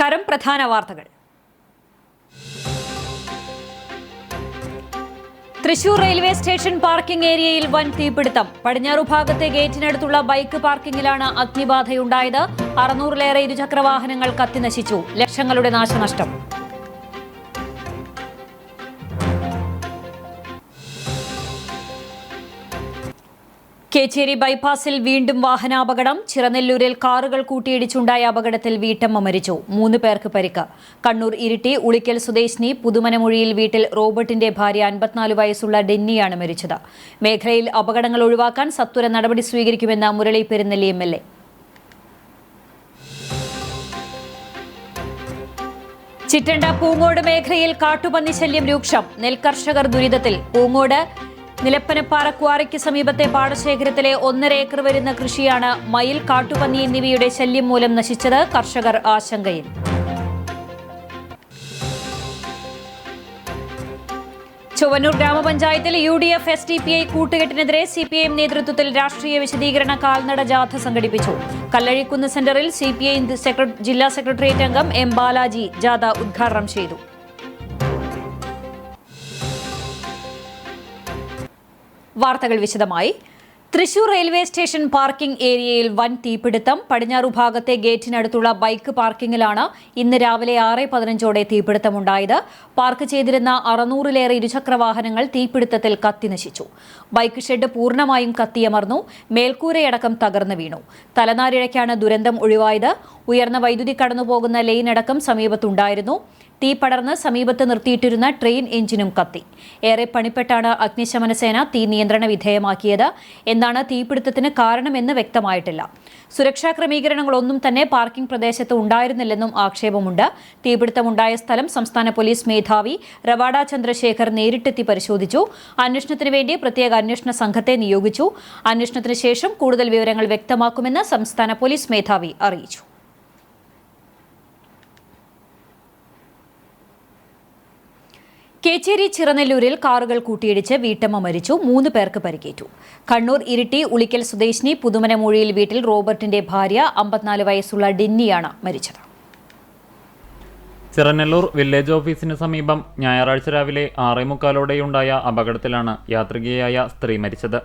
നമസ്കാരം. പ്രധാന വാർത്തകൾ. തൃശൂർ റെയിൽവേ സ്റ്റേഷൻ പാർക്കിംഗ് ഏരിയയിൽ വൻ തീപിടുത്തം. പടിഞ്ഞാറു ഭാഗത്തെ ഗേറ്റിനടുത്തുള്ള ബൈക്ക് പാർക്കിംഗിലാണ് അഗ്നിബാധയുണ്ടായത്. 600-ലേറെ ഇരുചക്രവാഹനങ്ങൾ കത്തിനശിച്ചു. ലക്ഷങ്ങളുടെ നാശനഷ്ടം. കേച്ചേരി ബൈപ്പാസിൽ വീണ്ടും വാഹനാപകടം. ചിറനെല്ലൂരിൽ കാറുകൾ കൂട്ടിയിടിച്ചുണ്ടായ അപകടത്തിൽ വീട്ടമ്മ മരിച്ചു. 3 പേർക്ക് പരിക്ക്. കണ്ണൂർ ഇരിട്ടി ഉളിക്കൽ സ്വദേശിനി പുതുമനമൊഴിയിൽ വീട്ടിൽ റോബർട്ടിന്റെ ഭാര്യ 54 വയസ്സുള്ള ഡെന്നിയാണ് മരിച്ചത്. മേഖലയിൽ അപകടങ്ങൾ ഒഴിവാക്കാൻ സത്വര നടപടി സ്വീകരിക്കുമെന്ന് മുരളി പെരുന്നെല്ലി MLA. ചിറ്റണ്ട പൂങ്ങോട് മേഖലയിൽ കാട്ടുപന്നി ശല്യം രൂക്ഷം. നെൽകർഷകർ ദുരിതത്തിൽ. പൂങ്ങോട് നിലപ്പനപ്പാറ ക്വാറിക്ക് സമീപത്തെ പാടശേഖരത്തിലെ 1.5 ഏക്കർ വരുന്ന കൃഷിയാണ് മയിൽ, കാട്ടുപന്നി എന്നിവയുടെ ശല്യം മൂലം നശിച്ചത്. കർഷകർ ആശങ്കയിൽ. ചൊവ്വന്നൂർ ഗ്രാമപഞ്ചായത്തിൽ UDF SDPI കൂട്ടുകെട്ടിനെതിരെ CPIM നേതൃത്വത്തിൽ രാഷ്ട്രീയ വിശദീകരണ കാൽനട ജാഥ സംഘടിപ്പിച്ചു. കല്ലഴിക്കുന്ന് സെന്ററിൽ CPI ജില്ലാ സെക്രട്ടേറിയറ്റ് അംഗം M. ബാലാജി ജാഥ ഉദ്ഘാടനം ചെയ്തു. വാർത്തകൾ വിശദമായി. തൃശൂർ റെയിൽവേ സ്റ്റേഷൻ പാർക്കിംഗ് ഏരിയയിൽ വൻ തീപിടുത്തം. പടിഞ്ഞാറു ഭാഗത്തെ ഗേറ്റിനടുത്തുള്ള ബൈക്ക് പാർക്കിംഗിലാണ് ഇന്ന് രാവിലെ 6:15ഓടെ തീപിടുത്തമുണ്ടായത്. പാർക്ക് ചെയ്തിരുന്ന 600-ലേറെ ഇരുചക്രവാഹനങ്ങൾ തീപിടുത്തത്തിൽ കത്തിനശിച്ചു. ബൈക്ക് ഷെഡ് പൂർണ്ണമായും കത്തിയമർന്നു. മേൽക്കൂരയടക്കം തകർന്നു വീണു. തലനാരിഴയ്ക്കാണ് ദുരന്തം ഒഴിവായത്. ഉയർന്ന വൈദ്യുതി കടന്നുപോകുന്ന ലൈനടക്കം സമീപത്തുണ്ടായിരുന്നു. തീ പടർന്ന് സമീപത്ത് നിർത്തിയിട്ടിരുന്ന ട്രെയിൻ എഞ്ചിനും കത്തി. ഏറെ പണിപ്പെട്ടാണ് അഗ്നിശമന സേന തീ നിയന്ത്രണ വിധേയമാക്കിയത്. എന്താണ് തീപിടുത്തത്തിന് കാരണമെന്ന് വ്യക്തമായിട്ടില്ല. സുരക്ഷാ ക്രമീകരണങ്ങളൊന്നും തന്നെ പാർക്കിംഗ് പ്രദേശത്ത് ഉണ്ടായിരുന്നില്ലെന്നും ആക്ഷേപമുണ്ട്. തീപിടുത്തമുണ്ടായ സ്ഥലം സംസ്ഥാന പോലീസ് മേധാവി റവാഡ ചന്ദ്രശേഖർ നേരിട്ടെത്തി പരിശോധിച്ചു. അന്വേഷണത്തിന് വേണ്ടി പ്രത്യേക അന്വേഷണ സംഘത്തെ നിയോഗിച്ചു. അന്വേഷണത്തിന് ശേഷം കൂടുതൽ വിവരങ്ങൾ വ്യക്തമാക്കുമെന്ന് സംസ്ഥാന പോലീസ് മേധാവി അറിയിച്ചു. കേച്ചേരി ചിറനെല്ലൂരിൽ കാറുകൾ കൂട്ടിയിടിച്ച് വീട്ടമ്മ മരിച്ചു. 3 പേർക്ക് പരിക്കേറ്റു. കണ്ണൂർ ഇരിട്ടി ഉളിക്കൽ സ്വദേശിനി പുതുമനമൊഴിയിൽ വീട്ടിൽ റോബർട്ടിന്റെ ഭാര്യ 54 വയസ്സുള്ള ഡെന്നിയാണ് മരിച്ചത്. ചിറനെല്ലൂർ വില്ലേജ് ഓഫീസിന് സമീപം ഞായറാഴ്ച രാവിലെ 6:45ഓടെയുണ്ടായ അപകടത്തിലാണ് യാത്രികയായ സ്ത്രീ മരിച്ചത്.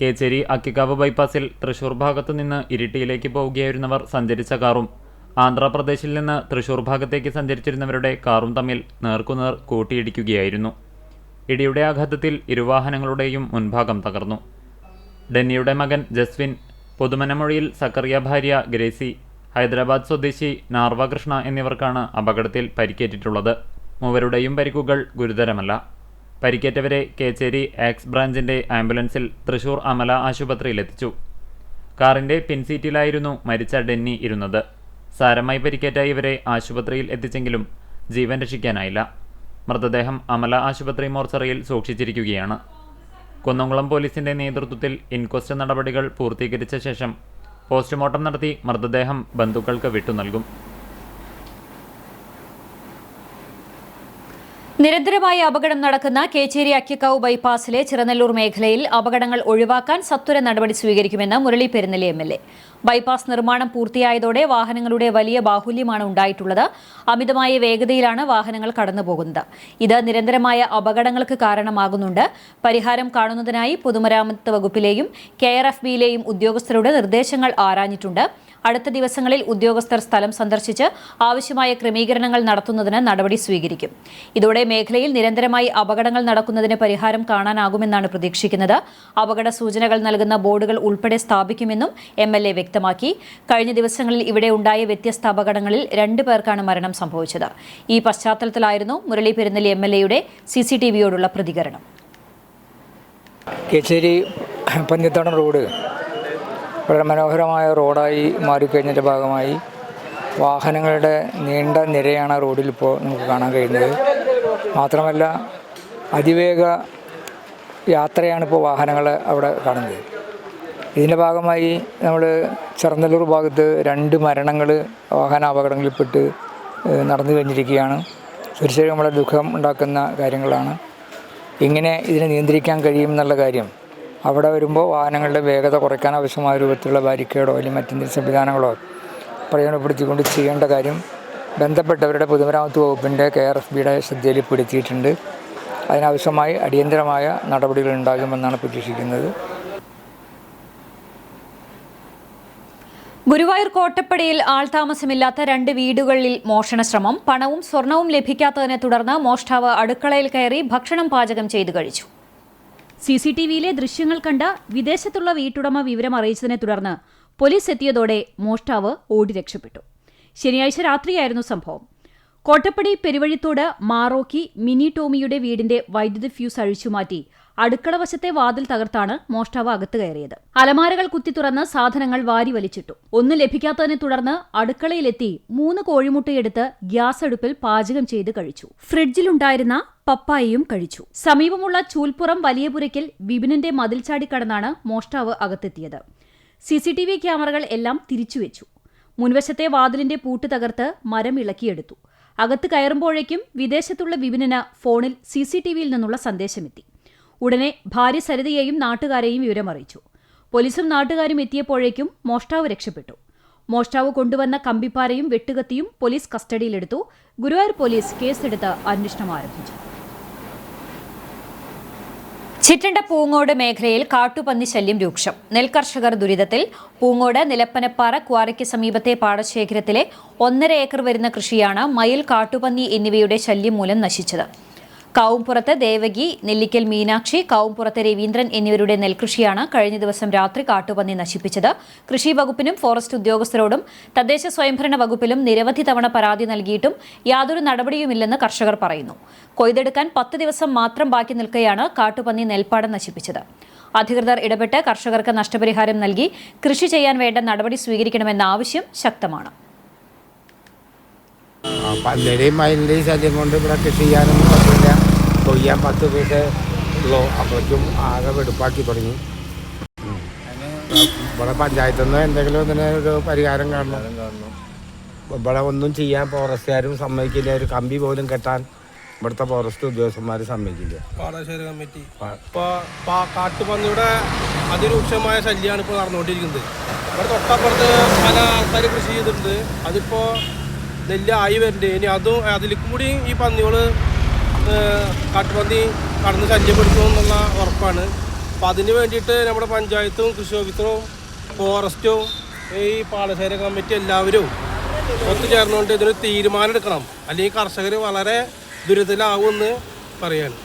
കേച്ചേരി അക്കിക്കാവ് ബൈപ്പാസിൽ തൃശൂർ ഭാഗത്തു നിന്ന് ഇരിട്ടിയിലേക്ക് പോവുകയായിരുന്നവർ സഞ്ചരിച്ച കാറും ആന്ധ്രാപ്രദേശിൽ നിന്ന് തൃശൂർ ഭാഗത്തേക്ക് സഞ്ചരിച്ചിരുന്നവരുടെ കാറും തമ്മിൽ നേർക്കുനേർ കൂട്ടിയിടിക്കുകയായിരുന്നു. ഇടിയുടെ ആഘാതത്തിൽ ഇരുവാഹനങ്ങളുടെയും മുൻഭാഗം തകർന്നു. ഡെന്നിയുടെ മകൻ ജസ്വിൻ, പുതുമനമൊഴിയിൽ സക്കറിയ ഭാര്യ ഗ്രേസി, ഹൈദരാബാദ് സ്വദേശി നാർവ കൃഷ്ണ എന്നിവർക്കാണ് അപകടത്തിൽ പരിക്കേറ്റിട്ടുള്ളത്. മൂവരുടെയും പരിക്കുകൾ ഗുരുതരമല്ല. പരിക്കേറ്റവരെ കേച്ചേരി എക്സ് ബ്രാഞ്ചിന്റെ ആംബുലൻസിൽ തൃശൂർ അമല ആശുപത്രിയിലെത്തിച്ചു. കാറിന്റെ പിൻസീറ്റിലായിരുന്നു മരിച്ച ഡെന്നി ഇരുന്നത്. സാരമായി പരിക്കേറ്റ ഇവരെ ആശുപത്രിയിൽ എത്തിച്ചെങ്കിലും ജീവൻ രക്ഷിക്കാനായില്ല. മൃതദേഹം അമല ആശുപത്രി മോർച്ചറിയിൽ സൂക്ഷിച്ചിരിക്കുകയാണ്. കുന്നംകുളം പോലീസിന്റെ നേതൃത്വത്തിൽ ഇൻക്വസ്റ്റ് നടപടികൾ പൂർത്തീകരിച്ച ശേഷം പോസ്റ്റ്മോർട്ടം നടത്തി മൃതദേഹം ബന്ധുക്കൾക്ക് വിട്ടുനൽകും. നിരന്തരമായി അപകടം നടക്കുന്ന കേച്ചേരി അക്കിക്കാവ് ബൈപ്പാസിലെ ചിറനെല്ലൂർ മേഖലയിൽ അപകടങ്ങൾ ഒഴിവാക്കാൻ സത്വര നടപടി സ്വീകരിക്കുമെന്ന് മുരളി പെരുന്നെല്ലി MLA. ബൈപ്പാസ് നിർമ്മാണം പൂർത്തിയായതോടെ വാഹനങ്ങളുടെ വലിയ ബാഹുല്യമാണ് ഉണ്ടായിട്ടുള്ളത്. അമിതമായ വേഗതയിലാണ് വാഹനങ്ങൾ കടന്നുപോകുന്നത്. ഇത് നിരന്തരമായ അപകടങ്ങൾക്ക് കാരണമാകുന്നുണ്ട്. പരിഹാരം കാണുന്നതിനായി പൊതുമരാമത്ത് വകുപ്പിലെയും KRFBയിലെയും ഉദ്യോഗസ്ഥരുടെ നിർദ്ദേശങ്ങൾ ആരാഞ്ഞിട്ടുണ്ട്. അടുത്ത ദിവസങ്ങളിൽ ഉദ്യോഗസ്ഥർ സ്ഥലം സന്ദർശിച്ച് ആവശ്യമായ ക്രമീകരണങ്ങൾ നടത്തുന്നതിന് നടപടി സ്വീകരിക്കും. ഇതോടെ മേഖലയിൽ നിരന്തരമായി അപകടങ്ങൾ നടക്കുന്നതിന് പരിഹാരം കാണാനാകുമെന്നാണ് പ്രതീക്ഷിക്കുന്നത്. അപകട സൂചനകൾ നൽകുന്ന ബോർഡുകൾ ഉൾപ്പെടെ സ്ഥാപിക്കുമെന്നും MLA വ്യക്തമാക്കി. കഴിഞ്ഞ ദിവസങ്ങളിൽ ഇവിടെ ഉണ്ടായ വ്യത്യസ്ത അപകടങ്ങളിൽ 2 പേർക്കാണ് മരണം സംഭവിച്ചത്. ഈ പശ്ചാത്തലത്തിലായിരുന്നു മുരളി പെരുന്നെല്ലി MLAയുടെ CCTVയോടുള്ള പ്രതികരണം. കേച്ചേരി പന്നിത്തടം റോഡ് വളരെ മനോഹരമായ റോഡായി മാറിക്കഴിഞ്ഞതിൻ്റെ ഭാഗമായി വാഹനങ്ങളുടെ നീണ്ട നിരയാണ് റോഡിൽ ഇപ്പോൾ നമുക്ക് കാണാൻ കഴിയുന്നത്. മാത്രമല്ല അതിവേഗ യാത്രയാണ് ഇപ്പോൾ വാഹനങ്ങൾ അവിടെ കാണുന്നത്. ഇതിൻ്റെ ഭാഗമായി നമ്മൾ ചിറനെല്ലൂർ ഭാഗത്ത് 2 മരണങ്ങൾ വാഹനാപകടങ്ങളിൽപ്പെട്ട് നടന്നു കഴിഞ്ഞിരിക്കുകയാണ്. തീർച്ചയായും നമ്മളെ ദുഃഖം ഉണ്ടാക്കുന്ന കാര്യങ്ങളാണ്. ഇങ്ങനെ ഇതിനെ നിയന്ത്രിക്കാൻ കഴിയുമെന്നുള്ള കാര്യം അവിടെ വരുമ്പോൾ വാഹനങ്ങളുടെ വേഗത കുറയ്ക്കാൻ ആവശ്യമായ രൂപത്തിലുള്ള ബാരിക്കേഡോ അല്ലെങ്കിൽ മറ്റെന്തെങ്കിലും സംവിധാനങ്ങളോ പ്രയോജനപ്പെടുത്തിക്കൊണ്ട് ചെയ്യേണ്ട കാര്യം ബന്ധപ്പെട്ടവരുടെ പൊതുമരാമത്ത് വകുപ്പിൻ്റെ KRFBയുടെ ശ്രദ്ധയിൽപ്പെടുത്തിയിട്ടുണ്ട്. അതിനാവശ്യമായി അടിയന്തരമായ നടപടികൾ ഉണ്ടാകുമെന്നാണ് പ്രതീക്ഷിക്കുന്നത്. ഗുരുവായൂർ കോട്ടപ്പടിയിൽ ആൾതാമസമില്ലാത്ത 2 വീടുകളിൽ മോഷണശ്രമം. പണവും സ്വർണവും ലഭിക്കാത്തതിനെ തുടർന്ന് മോഷ്ടാവ് അടുക്കളയിൽ കയറി ഭക്ഷണം പാചകം ചെയ്തു കഴിച്ചു. CCTVയിലെ ദൃശ്യങ്ങൾ കണ്ട വിദേശത്തുള്ള വീട്ടുടമ വിവരം അറിയിച്ചതിനെ തുടർന്ന് പോലീസ് എത്തിയതോടെ മോഷ്ടാവ് ഓടി രക്ഷപ്പെട്ടു. ശനിയാഴ്ച രാത്രിയായിരുന്നു സംഭവം. കോട്ടപ്പടി പെരുവഴിത്തോട് മാറോക്കി മിനി ടോമിയുടെ വീടിന്റെ വൈദ്യുതി ഫ്യൂസ് അഴിച്ചുമാറ്റി അടുക്കള വശത്തെ വാതിൽ തകർത്താണ് മോഷ്ടാവ് അകത്ത് കയറിയത്. അലമാരകൾ കുത്തി തുറന്ന് സാധനങ്ങൾ വാരി വലിച്ചിട്ടു. ഒന്നും ലഭിക്കാത്തതിനെ തുടർന്ന് അടുക്കളയിലെത്തി 3 കോഴിമുട്ടയെടുത്ത് ഗ്യാസ് അടുപ്പിൽ പാചകം ചെയ്ത് കഴിച്ചു. ഫ്രിഡ്ജിലുണ്ടായിരുന്ന പപ്പായയും കഴിച്ചു. സമീപമുള്ള ചൂൽപ്പുറം വലിയപുരയ്ക്കൽ വിപിനിന്റെ മതിൽ ചാടിക്കടന്നാണ് മോഷ്ടാവ് അകത്തെത്തിയത്. CCTV ക്യാമറകൾ എല്ലാം തിരിച്ചുവെച്ചു. മുൻവശത്തെ വാതിലിന്റെ പൂട്ട് തകർത്ത് മരം ഇളക്കിയെടുത്തു. അകത്ത് കയറുമ്പോഴേക്കും വിദേശത്തുള്ള വിപിനിന് ഫോണിൽ CCTVയിൽ നിന്നുള്ള സന്ദേശമെത്തി. ഉടനെ ഭാര്യ സരിതയെയും നാട്ടുകാരെയും വിവരമറിയിച്ചു. പോലീസും നാട്ടുകാരും എത്തിയപ്പോഴേക്കും മോഷ്ടാവ് രക്ഷപ്പെട്ടു. മോഷ്ടാവ് കൊണ്ടുവന്ന കമ്പിപ്പാരയും വെട്ടുകത്തിയും പോലീസ് കസ്റ്റഡിയിലെടുത്തു. ഗുരുവായൂർ പോലീസ് കേസെടുത്ത് അന്വേഷണം ആരംഭിച്ചു. ചിറ്റണ്ട പൂങ്ങോട് മേഖലയിൽ കാട്ടുപന്നി ശല്യം രൂക്ഷം. നെൽകർഷകർ ദുരിതത്തിൽ. പൂങ്ങോട് നിലപ്പനപ്പാറ ക്വാറിക്ക് സമീപത്തെ പാടശേഖരത്തിലെ 1.5 ഏക്കർ വരുന്ന കൃഷിയാണ് മയിൽ, കാട്ടുപന്നി എന്നിവയുടെ ശല്യം മൂലം നശിച്ചത്. കാവുംപുറത്ത് ദേവകി, നെല്ലിക്കൽ മീനാക്ഷി, കാവുംപുറത്ത് രവീന്ദ്രൻ എന്നിവരുടെ നെൽകൃഷിയാണ് കഴിഞ്ഞ ദിവസം രാത്രി കാട്ടുപന്നി നശിപ്പിച്ചത്. കൃഷി വകുപ്പിനും ഫോറസ്റ്റ് ഉദ്യോഗസ്ഥരോടും തദ്ദേശ സ്വയംഭരണ വകുപ്പിലും നിരവധി തവണ പരാതി നൽകിയിട്ടും യാതൊരു നടപടിയുമില്ലെന്ന് കർഷകർ പറയുന്നു. കൊയ്തെടുക്കാൻ 10 ദിവസം മാത്രം ബാക്കി നിൽക്കെയാണ് കാട്ടുപന്നി നെൽപ്പാടം നശിപ്പിച്ചത്. അധികൃതർ ഇടപെട്ട് കർഷകർക്ക് നഷ്ടപരിഹാരം നൽകി കൃഷി ചെയ്യാൻ വേണ്ട നടപടി സ്വീകരിക്കണമെന്ന ആവശ്യം ശക്തമാണ്. പന്നിയുടെയും മയിലിൻ്റെയും ശല്യം കൊണ്ട് ഇവിടെ കൃഷി ചെയ്യാനൊന്നും പറ്റില്ല. കൊയ്യാൻ 10 ദിവസമേ ഉള്ളൂ. അപ്പോഴേക്കും ആകെ വെടുപ്പാക്കി തുടങ്ങി. ഇവിടെ പഞ്ചായത്തിൽ നിന്ന് എന്തെങ്കിലും ഇതിന് ഒരു പരിഹാരം കാണണം. ഇവിടെ ഒന്നും ചെയ്യാൻ ഫോറസ്റ്റുകാരും സമ്മതിക്കില്ല. ഒരു കമ്പി പോലും കെട്ടാൻ ഇവിടുത്തെ ഫോറസ്റ്റ് ഉദ്യോഗസ്ഥന്മാർ സമ്മതിക്കില്ല. പാടശേഖര കമ്മിറ്റി ഇപ്പോൾ കാട്ടുപന്നിയുടെ അതിരൂക്ഷമായ ശല്യമാണ് ഇപ്പോൾ നടന്നുകൊണ്ടിരിക്കുന്നത്. ഇവിടെ തൊട്ടപ്പുറത്ത് പല ആൾക്കാർ കൃഷി ചെയ്തിട്ടുണ്ട്. അതിപ്പോൾ നെല്ലായി വരുന്നുണ്ട്. ഇനി അതും അതിലേക്കും കൂടി ഈ പന്നികൾ കാട്ടുപന്നി കടന്ന് ശല്യപ്പെടുത്തും എന്നുള്ള ഉറപ്പാണ്. അപ്പോൾ അതിന് വേണ്ടിയിട്ട് നമ്മുടെ പഞ്ചായത്തും കൃഷി ഓഫീസറും ഫോറസ്റ്റും ഈ പാടശേഖര കമ്മിറ്റി എല്ലാവരും ഒത്തുചേർന്നുകൊണ്ട് ഇതിന് തീരുമാനം എടുക്കണം. അല്ലെങ്കിൽ കർഷകർ വളരെ ദുരിതത്തിലാവുമെന്ന് പറയാണ്.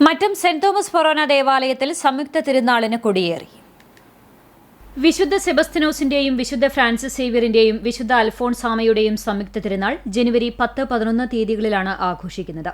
മറ്റം സെന്റ് തോമസ് ഫൊറോന ദേവാലയത്തിൽ സംയുക്ത തിരുനാളിന് കൊടിയേറി. വിശുദ്ധ സെബസ്തിനോസിന്റെയും വിശുദ്ധ ഫ്രാൻസിസ് സേവ്യറിന്റെയും വിശുദ്ധ അൽഫോൺസാമയുടെയും സംയുക്ത തിരുനാൾ ജനുവരി 10, 11 തീയതികളിലാണ് ആഘോഷിക്കുന്നത്.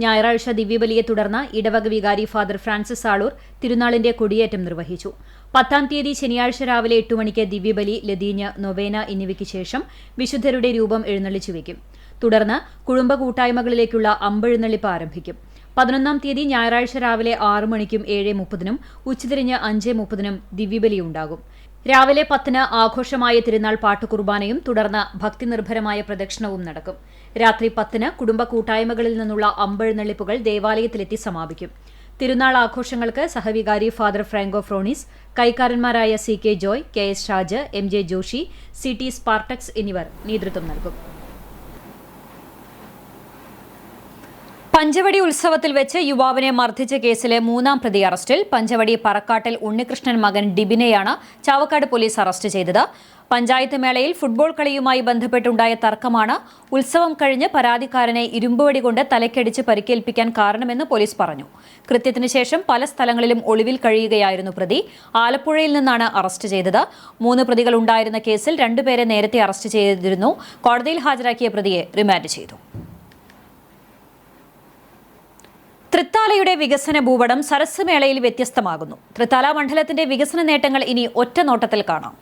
ഞായറാഴ്ച ദിവ്യബലിയെ തുടർന്ന് ഇടവക വികാരി ഫാദർ ഫ്രാൻസിസ് ആളൂർ തിരുനാളിന്റെ കൊടിയേറ്റം നിർവഹിച്ചു. 10-ാം തീയതി ശനിയാഴ്ച രാവിലെ 8 മണിക്ക് ദിവ്യബലി, ലതീഞ്ഞ്, നൊവേന എന്നിവയ്ക്ക് ശേഷം വിശുദ്ധരുടെ രൂപം എഴുന്നള്ളിച്ചു വയ്ക്കും. തുടർന്ന് കുടുംബ കൂട്ടായ്മകളിലേക്കുള്ള അമ്പെഴുന്നള്ളിപ്പ് ആരംഭിക്കും. 11-ാം തീയതി ഞായറാഴ്ച രാവിലെ 6 മണിക്കും 7:30-നും ഉച്ചതിരിഞ്ഞ് 5:30-നും ദിവ്യബലി ഉണ്ടാകും. രാവിലെ 10-ന് ആഘോഷമായ തിരുനാൾ പാട്ടുകുർബാനയും തുടർന്ന് ഭക്തിനിർഭരമായ പ്രദക്ഷിണവും നടക്കും. രാത്രി 10-ന് കുടുംബ കൂട്ടായ്മകളിൽ നിന്നുള്ള അമ്പെഴുന്നള്ളിപ്പുകൾ ദേവാലയത്തിലെത്തി സമാപിക്കും. തിരുനാൾ ആഘോഷങ്ങൾക്ക് സഹവികാരി ഫാദർ ഫ്രാങ്കോ ഫ്രോണീസ്, കൈക്കാരന്മാരായ CK Joy, KS Shaj, MJ Joshi, CT Spartacus എന്നിവർ നേതൃത്വം നൽകും. പഞ്ചവടി ഉത്സവത്തിൽ വെച്ച് യുവാവിനെ മർദ്ദിച്ച കേസിലെ 3-ാം പ്രതി അറസ്റ്റിൽ. പഞ്ചവടി പറക്കാട്ടിൽ ഉണ്ണികൃഷ്ണൻ മകൻ ഡിബിനെയാണ് ചാവക്കാട് പോലീസ് അറസ്റ്റ് ചെയ്തത്. പഞ്ചായത്ത് മേളയിൽ ഫുട്ബോൾ കളിയുമായി ബന്ധപ്പെട്ടുണ്ടായ തർക്കമാണ് ഉത്സവം കഴിഞ്ഞ് പരാതിക്കാരനെ ഇരുമ്പുവടി കൊണ്ട് തലയ്ക്കടിച്ച് പരിക്കേൽപ്പിക്കാൻ കാരണമെന്ന് പോലീസ് പറഞ്ഞു. കൃത്യത്തിന് ശേഷം പല സ്ഥലങ്ങളിലും ഒളിവിൽ കഴിയുകയായിരുന്നു പ്രതി. ആലപ്പുഴയിൽ നിന്നാണ് അറസ്റ്റ് ചെയ്തത്. 3 പ്രതികൾ ഉണ്ടായിരുന്ന കേസിൽ 2 പേരെ നേരത്തെ അറസ്റ്റ് ചെയ്തിരുന്നു. കോടതിയിൽ ഹാജരാക്കിയ പ്രതിയെ റിമാൻഡ് ചെയ്തു. തൃത്താലയുടെ വികസന ഭൂപടം സരസ് മേളയിൽ വ്യത്യസ്തമാകുന്നു. തൃത്താല മണ്ഡലത്തിന്റെ വികസന നേട്ടങ്ങൾ ഇനി ഒറ്റ നോട്ടത്തിൽ കാണാം.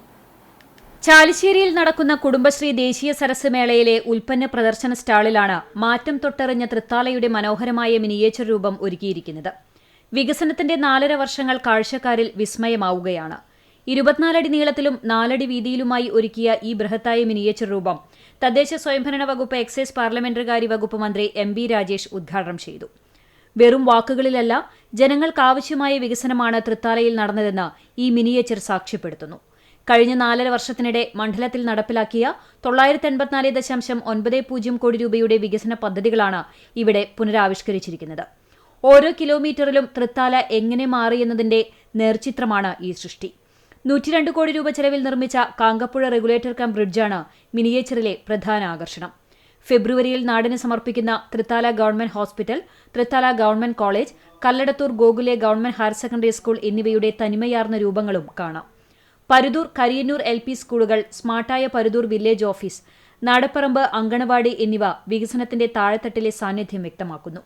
ചാലിശ്ശേരിയിൽ നടക്കുന്ന കുടുംബശ്രീ ദേശീയ സരസ് മേളയിലെ ഉൽപ്പന്ന പ്രദർശന സ്റ്റാളിലാണ് മാറ്റം തൊട്ടെറിഞ്ഞ തൃത്താലയുടെ മനോഹരമായ മിനിയേച്ചർ രൂപം ഒരുക്കിയിരിക്കുന്നത്. വികസനത്തിന്റെ 4.5 വർഷങ്ങൾ കാഴ്ചക്കാരിൽ വിസ്മയമാവുകയാണ്. 24 അടി നീളത്തിലും 4 അടി വീതിയിലുമായി ഒരുക്കിയ ഈ ബൃഹത്തായ മിനിയേച്ചർ രൂപം തദ്ദേശ സ്വയംഭരണ വകുപ്പ് എക്സൈസ് പാർലമെന്ററി കാര്യ വകുപ്പ് മന്ത്രി MB രാജേഷ് ഉദ്ഘാടനം ചെയ്തു. വെറും വാക്കുകളിലല്ല, ജനങ്ങൾക്കാവശ്യമായ വികസനമാണ് തൃത്താലയിൽ നടന്നതെന്ന് ഈ മിനിയേച്ചർ സാക്ഷ്യപ്പെടുത്തുന്നു. കഴിഞ്ഞ 4.5 വർഷത്തിനിടെ മണ്ഡലത്തിൽ നടപ്പിലാക്കിയ 984.90 കോടി രൂപയുടെ വികസന പദ്ധതികളാണ് ഇവിടെ പുനരാവിഷ്കരിച്ചിരിക്കുന്നത്. ഓരോ കിലോമീറ്ററിലും തൃത്താല എങ്ങനെ മാറിയെന്നതിന്റെ നേർചിത്രമാണ് ഈ സൃഷ്ടി. 102 കോടി രൂപ ചെലവിൽ നിർമ്മിച്ച കാങ്കപ്പുഴ റെഗുലേറ്റർ കം ബ്രിഡ്ജാണ് മിനിയേച്ചറിലെ പ്രധാന ആകർഷണം. ഫെബ്രുവരിയിൽ നാടിന് സമർപ്പിക്കുന്ന Thrithala government hospital, Thrithala government college, Kalladathur Gokule government higher secondary school എന്നിവയുടെ തനിമയാർന്ന രൂപങ്ങളും കാണാം. പരുതൂർ, കരിയന്നൂർ LP സ്കൂളുകൾ, സ്മാർട്ടായ പരുതൂർ വില്ലേജ് ഓഫീസ്, നാടപ്പറമ്പ് അങ്കണവാടി എന്നിവ വികസനത്തിന്റെ താഴെത്തട്ടിലെ സാന്നിധ്യം വ്യക്തമാക്കുന്നു.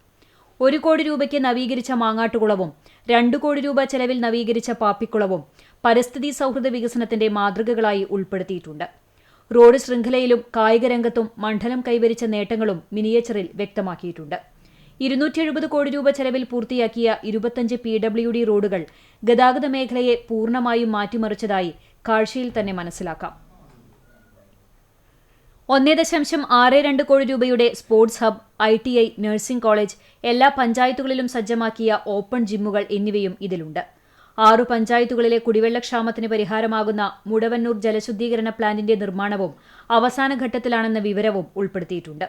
1 കോടി രൂപയ്ക്ക് നവീകരിച്ച മാങ്ങാട്ടുകുളവും 2 കോടി രൂപ ചെലവിൽ നവീകരിച്ച പാപ്പിക്കുളവും പരിസ്ഥിതി സൗഹൃദ വികസനത്തിന്റെ മാതൃകകളായി ഉൾപ്പെടുത്തിയിട്ടുണ്ട്. റോഡ് ശൃംഖലയിലും കായിക രംഗത്തും മണ്ഡലം കൈവരിച്ച നേട്ടങ്ങളും മിനിയേച്ചറിൽ വ്യക്തമാക്കിയിട്ടുണ്ട്. 270 കോടി രൂപ ചെലവിൽ പൂർത്തിയാക്കിയ 25 PWD റോഡുകൾ ഗതാഗത മേഖലയെ പൂർണ്ണമായും മാറ്റിമറിച്ചതായി കാഴ്ചയിൽ തന്നെ മനസ്സിലാക്കാം. 1.62 കോടി രൂപയുടെ sports hub, ITI, nursing college, എല്ലാ പഞ്ചായത്തുകളിലും സജ്ജമാക്കിയ ഓപ്പൺ ജിമ്മുകൾ എന്നിവയും ഇതിലുണ്ട്. 6 പഞ്ചായത്തുകളിലെ കുടിവെള്ളക്ഷാമത്തിന് പരിഹാരമാകുന്ന മുടവന്നൂർ ജലശുദ്ധീകരണ പ്ലാന്റിന്റെ നിർമ്മാണവും അവസാന ഘട്ടത്തിലാണെന്ന വിവരവും ഉൾപ്പെടുത്തിയിട്ടുണ്ട്.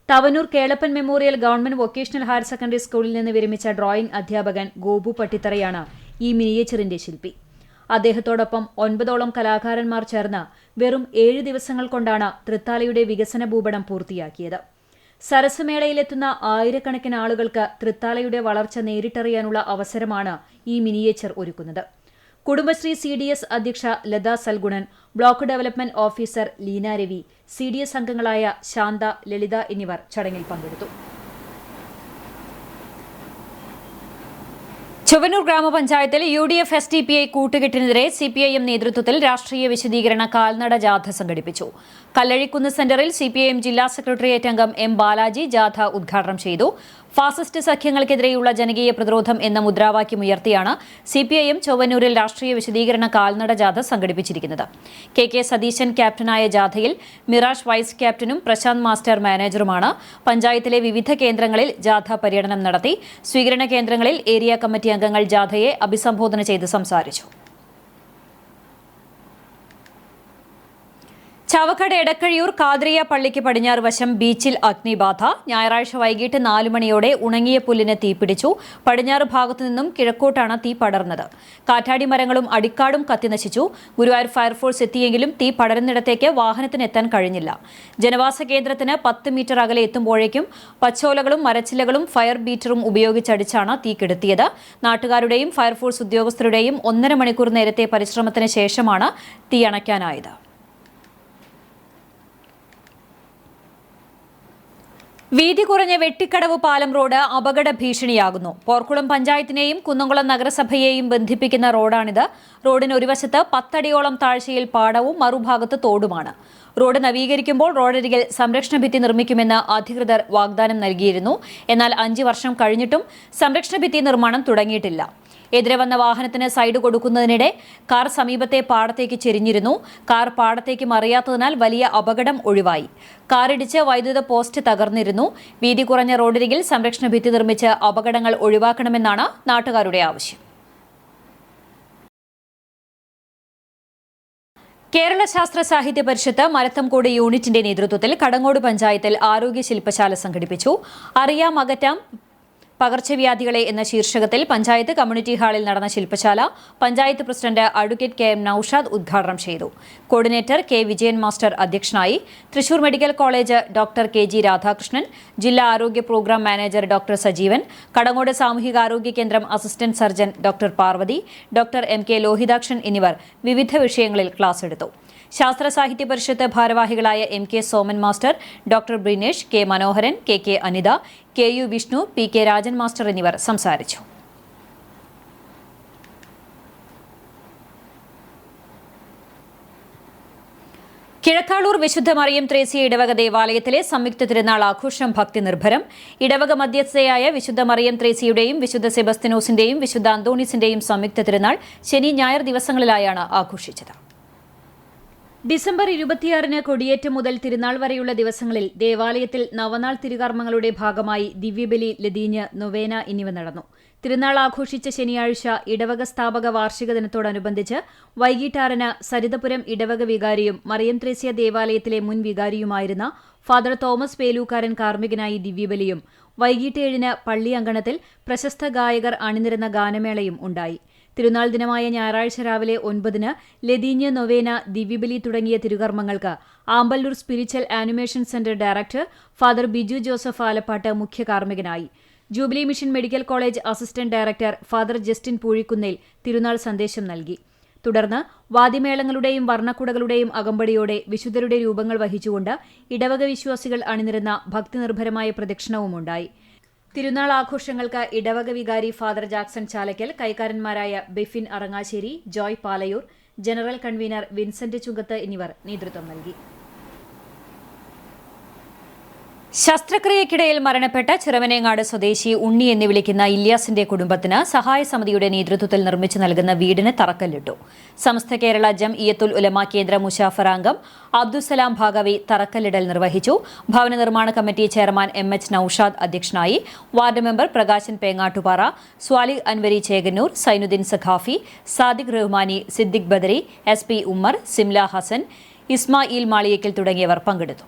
Thavanur Kelappan memorial government vocational higher secondary സ്കൂളിൽ നിന്ന് വിരമിച്ച ഡ്രോയിംഗ് അധ്യാപകൻ ഗോപു പട്ടിത്തറയാണ് ഈ മിനിയേച്ചറിന്റെ ശില്പി. അദ്ദേഹത്തോടൊപ്പം 9ഓളം കലാകാരന്മാർ ചേർന്ന് വെറും 7 ദിവസങ്ങൾ കൊണ്ടാണ് തൃത്താലയുടെ വികസന ഭൂപടം പൂർത്തിയാക്കിയത്. സരസ് മേളയിലെത്തുന്ന ആയിരക്കണക്കിന് ആളുകൾക്ക് തൃത്താലയുടെ വളർച്ച നേരിട്ടറിയാനുള്ള അവസരമാണ് ഈ മിനിയേച്ചർ ഒരുക്കുന്നത്. കുടുംബശ്രീ CDS അധ്യക്ഷ Latha Salgunan, block development officer Leena Ravi, CDS അംഗങ്ങളായ ശാന്ത, ലളിത എന്നിവർ ചടങ്ങിൽ പങ്കെടുത്തു. ചൊവ്വന്നൂർ ഗ്രാമപഞ്ചായത്തിൽ UDF SDPI കൂട്ടുകെട്ടിനെതിരെ CPIM നേതൃത്വത്തിൽ രാഷ്ട്രീയ വിശദീകരണ കാൽനട ജാഥ സംഘടിപ്പിച്ചു. കല്ലഴിക്കുന്ന് സെന്ററിൽ CPIM ജില്ലാ സെക്രട്ടേറിയറ്റ് അംഗം M ബാലാജി ജാഥ ഉദ്ഘാടനം ചെയ്തു. ഫാസിസ്റ്റ് സഖ്യങ്ങൾക്കെതിരെയുള്ള ജനകീയ പ്രതിരോധം എന്ന മുദ്രാവാക്യമുയർത്തിയാണ് CPIM ചൊവ്വന്നൂരിൽ രാഷ്ട്രീയ വിശദീകരണ കാൽനട ജാഥ സംഘടിപ്പിച്ചിരിക്കുന്നത്. KK സതീശൻ ക്യാപ്റ്റനായ ജാഥയിൽ മിറാഷ് വൈസ് ക്യാപ്റ്റനും പ്രശാന്ത് മാസ്റ്റർ മാനേജറുമാണ്. പഞ്ചായത്തിലെ വിവിധ കേന്ദ്രങ്ങളിൽ ജാഥ പര്യടനം നടത്തി. സ്വീകരണ കേന്ദ്രങ്ങളിൽ ഏരിയ കമ്മിറ്റി അംഗങ്ങൾ ജാഥയെ അഭിസംബോധന ചെയ്ത് സംസാരിച്ചു. ചാവക്കാട് എടക്കഴിയൂർ കാദ്രിയ പള്ളിക്ക് പടിഞ്ഞാറ് വശം ബീച്ചിൽ അഗ്നിബാധ. ഞായറാഴ്ച വൈകിട്ട് 4 മണിയോടെ ഉണങ്ങിയ പുല്ലിന് തീപിടിച്ചു. പടിഞ്ഞാറ് ഭാഗത്തു നിന്നും കിഴക്കോട്ടാണ് തീ പടർന്നത്. കാറ്റാടി മരങ്ങളും അടിക്കാടും കത്തിനശിച്ചു. ഗുരുവായൂർ ഫയർഫോഴ്സ് എത്തിയെങ്കിലും തീ പടരുന്നിടത്തേക്ക് വാഹനത്തിന് എത്താൻ കഴിഞ്ഞില്ല. ജനവാസ കേന്ദ്രത്തിന് 10 മീറ്റർ അകലെ എത്തുമ്പോഴേക്കും പച്ചോലകളും മരച്ചില്ലകളും ഫയർ ബീറ്ററും ഉപയോഗിച്ചടിച്ചാണ് തീ കെടുത്തിയത്. നാട്ടുകാരുടെയും ഫയർഫോഴ്സ് ഉദ്യോഗസ്ഥരുടെയും 1.5 മണിക്കൂർ നേരത്തെ പരിശ്രമത്തിന് ശേഷമാണ് തീ അണയ്ക്കാനായത്. വീതി കുറഞ്ഞ വെട്ടിക്കടവ് പാലം റോഡ് അപകട ഭീഷണിയാകുന്നു. പോർക്കുളം പഞ്ചായത്തിനെയും കുന്നംകുളം നഗരസഭയെയും ബന്ധിപ്പിക്കുന്ന റോഡാണിത്. റോഡിന് ഒരു വശത്ത് 10 അടിയോളം താഴ്ചയിൽ പാടവും മറുഭാഗത്ത് തോടുമാണ്. റോഡ് നവീകരിക്കുമ്പോൾ റോഡരികിൽ സംരക്ഷണ ഭിത്തി നിർമ്മിക്കുമെന്ന് അധികൃതർ വാഗ്ദാനം നൽകിയിരുന്നു. എന്നാൽ 5 വർഷം കഴിഞ്ഞിട്ടും സംരക്ഷണ ഭിത്തി നിർമ്മാണം തുടങ്ങിയിട്ടില്ല. എതിരെ വന്ന വാഹനത്തിന് സൈഡ് കൊടുക്കുന്നതിനിടെ കാർ സമീപത്തെ പാടത്തേക്ക് ചെരിഞ്ഞിരുന്നു. കാർ പാടത്തേക്ക് മറിയാത്തതിനാൽ വലിയ അപകടം ഒഴിവായി. കാറിടിച്ച് വൈദ്യുത പോസ്റ്റ് തകർന്നിരുന്നു. വീതി കുറഞ്ഞ റോഡരികിൽ സംരക്ഷണ ഭിത്തി നിർമ്മിച്ച് അപകടങ്ങൾ ഒഴിവാക്കണമെന്നാണ് നാട്ടുകാരുടെ ആവശ്യം. കേരള ശാസ്ത്ര സാഹിത്യ പരിഷത്ത് മരത്തംകോട് യൂണിറ്റിന്റെ നേതൃത്വത്തിൽ കടങ്ങോട് പഞ്ചായത്തിൽ ആരോഗ്യ ശില്പശാല സംഘടിപ്പിച്ചു. അറിയാം അകറ്റാം പകർച്ചവ്യാധികളെ എന്ന ശീർഷകത്തിൽ പഞ്ചായത്ത് കമ്മ്യൂണിറ്റി ഹാളിൽ നടന്ന ശില്പശാല panchayat president advocate KM Naushad ഉദ്ഘാടനം ചെയ്തു. കോർഡിനേറ്റർ K വിജയൻ മാസ്റ്റർ അധ്യക്ഷനായി. Thrissur medical college doctor KG Radhakrishnan, ജില്ലാ ആരോഗ്യ programme manager doctor Sajeevan, Kadangode സാമൂഹികാരോഗ്യ കേന്ദ്രം assistant surgeon doctor Parvathi, doctor MK Lohithakshan എന്നിവർ വിവിധ വിഷയങ്ങളിൽ ക്ലാസ് എടുത്തു. ശാസ്ത്ര സാഹിത്യ പരിഷത്ത് ഭാരവാഹികളായ MK Soman master, doctor Brinesh, K Manoharan, KK Anitha, KU Vishnu, PK Rajan master എന്നിവർ സംസാരിച്ചു. കിഴക്കാളൂർ വിശുദ്ധ മറിയം ത്രേസ്യ ഇടവക ദേവാലയത്തിലെ സംയുക്ത തിരുനാൾ ആഘോഷം ഭക്തി നിർഭരം. ഇടവക മധ്യസ്ഥയായ വിശുദ്ധ മറിയം ത്രേസ്യയുടെയും വിശുദ്ധ സെബസ്തിനോസിന്റെയും വിശുദ്ധ അന്തോണീസിന്റെയും സംയുക്ത തിരുനാൾ ശനി ഞായർ ദിവസങ്ങളിലായാണ് ആഘോഷിച്ചത്. ഡിസംബർ 26 കൊടിയേറ്റം മുതൽ തിരുനാൾ വരെയുള്ള ദിവസങ്ങളിൽ ദേവാലയത്തിൽ നവനാൾ തിരുകർമ്മങ്ങളുടെ ഭാഗമായി ദിവ്യബലി, ലതീഞ്ഞ്, നൊവേന എന്നിവ നടന്നു. തിരുനാൾ ആഘോഷിച്ച ശനിയാഴ്ച ഇടവക സ്ഥാപക വാർഷിക ദിനത്തോടനുബന്ധിച്ച് വൈകിട്ട് 6 സരിതപുരം ഇടവക വികാരിയും മറിയം ത്രേസ്യ ദേവാലയത്തിലെ മുൻ വികാരിയുമായിരുന്ന ഫാദർ തോമസ് പേലൂക്കാരൻ കാർമ്മികനായി ദിവ്യബലിയും വൈകിട്ട് 7 പള്ളി അങ്കണത്തിൽ പ്രശസ്ത ഗായകർ അണിനിരന്ന ഗാനമേളയും ഉണ്ടായി. തിരുനാൾ ദിനമായ ഞായറാഴ്ച രാവിലെ 9 ലതീഞ്ഞ്, നൊവേന, ദിവ്യബലി തുടങ്ങിയ തിരുകർമ്മങ്ങൾക്ക് Amballur spiritual animation centre director father Biju Joseph Alappatt മുഖ്യ കാർമ്മികനായി. Jubilee mission medical college assistant director father Justin Poozhikunnel തിരുനാൾ സന്ദേശം നൽകി. തുടർന്ന് വാദ്യമേളങ്ങളുടെയും വർണ്ണക്കുടകളുടെയും അകമ്പടിയോടെ വിശുദ്ധരുടെ രൂപങ്ങൾ വഹിച്ചുകൊണ്ട് ഇടവക വിശ്വാസികൾ അണിനിരന്ന ഭക്തിനിർഭരമായ പ്രദക്ഷിണവുമുണ്ടായി. തിരുനാൾ ആഘോഷങ്ങൾക്ക് ഇടവക വികാരി ഫാദർ ജാക്സൺ ചാലക്കൽ, കൈക്കാരന്മാരായ ബെഫിൻ അറങ്ങാശ്ശേരി, ജോയ് പാലയൂർ, ജനറൽ കൺവീനർ വിൻസെന്റ് ചുങ്കത്ത് എന്നിവർ നേതൃത്വം നൽകി. ശസ്ത്രക്രിയയ്ക്കിടയിൽ മരണപ്പെട്ട ചിറവനേങ്ങാട് സ്വദേശി ഉണ്ണി എന്ന് വിളിക്കുന്ന ഇല്യാസിന്റെ കുടുംബത്തിന് സഹായ സമിതിയുടെ നേതൃത്വത്തിൽ നിർമ്മിച്ചു നൽകുന്ന വീടിന് തറക്കല്ലിട്ടു. സമസ്ത കേരള ജംഇയ്യത്തുൽ ഉലമ കേന്ദ്ര മുശാഫർ അംഗം അബ്ദുസലാം ഭാഗവി തറക്കല്ലിടൽ നിർവഹിച്ചു. ഭവന നിർമ്മാണ കമ്മിറ്റി ചെയർമാൻ എം.എച്ച്. നൌഷാദ് അധ്യക്ഷനായി. Ward member Prakashan Pengattupara, Swalih Anwari Chekannur, Zainuddin Saqafi, Sadiq Rahmani, Siddique Badri, SP Ummer, Simla Hasan, Ismail Maliyekkal തുടങ്ങിയവർ പങ്കെടുത്തു.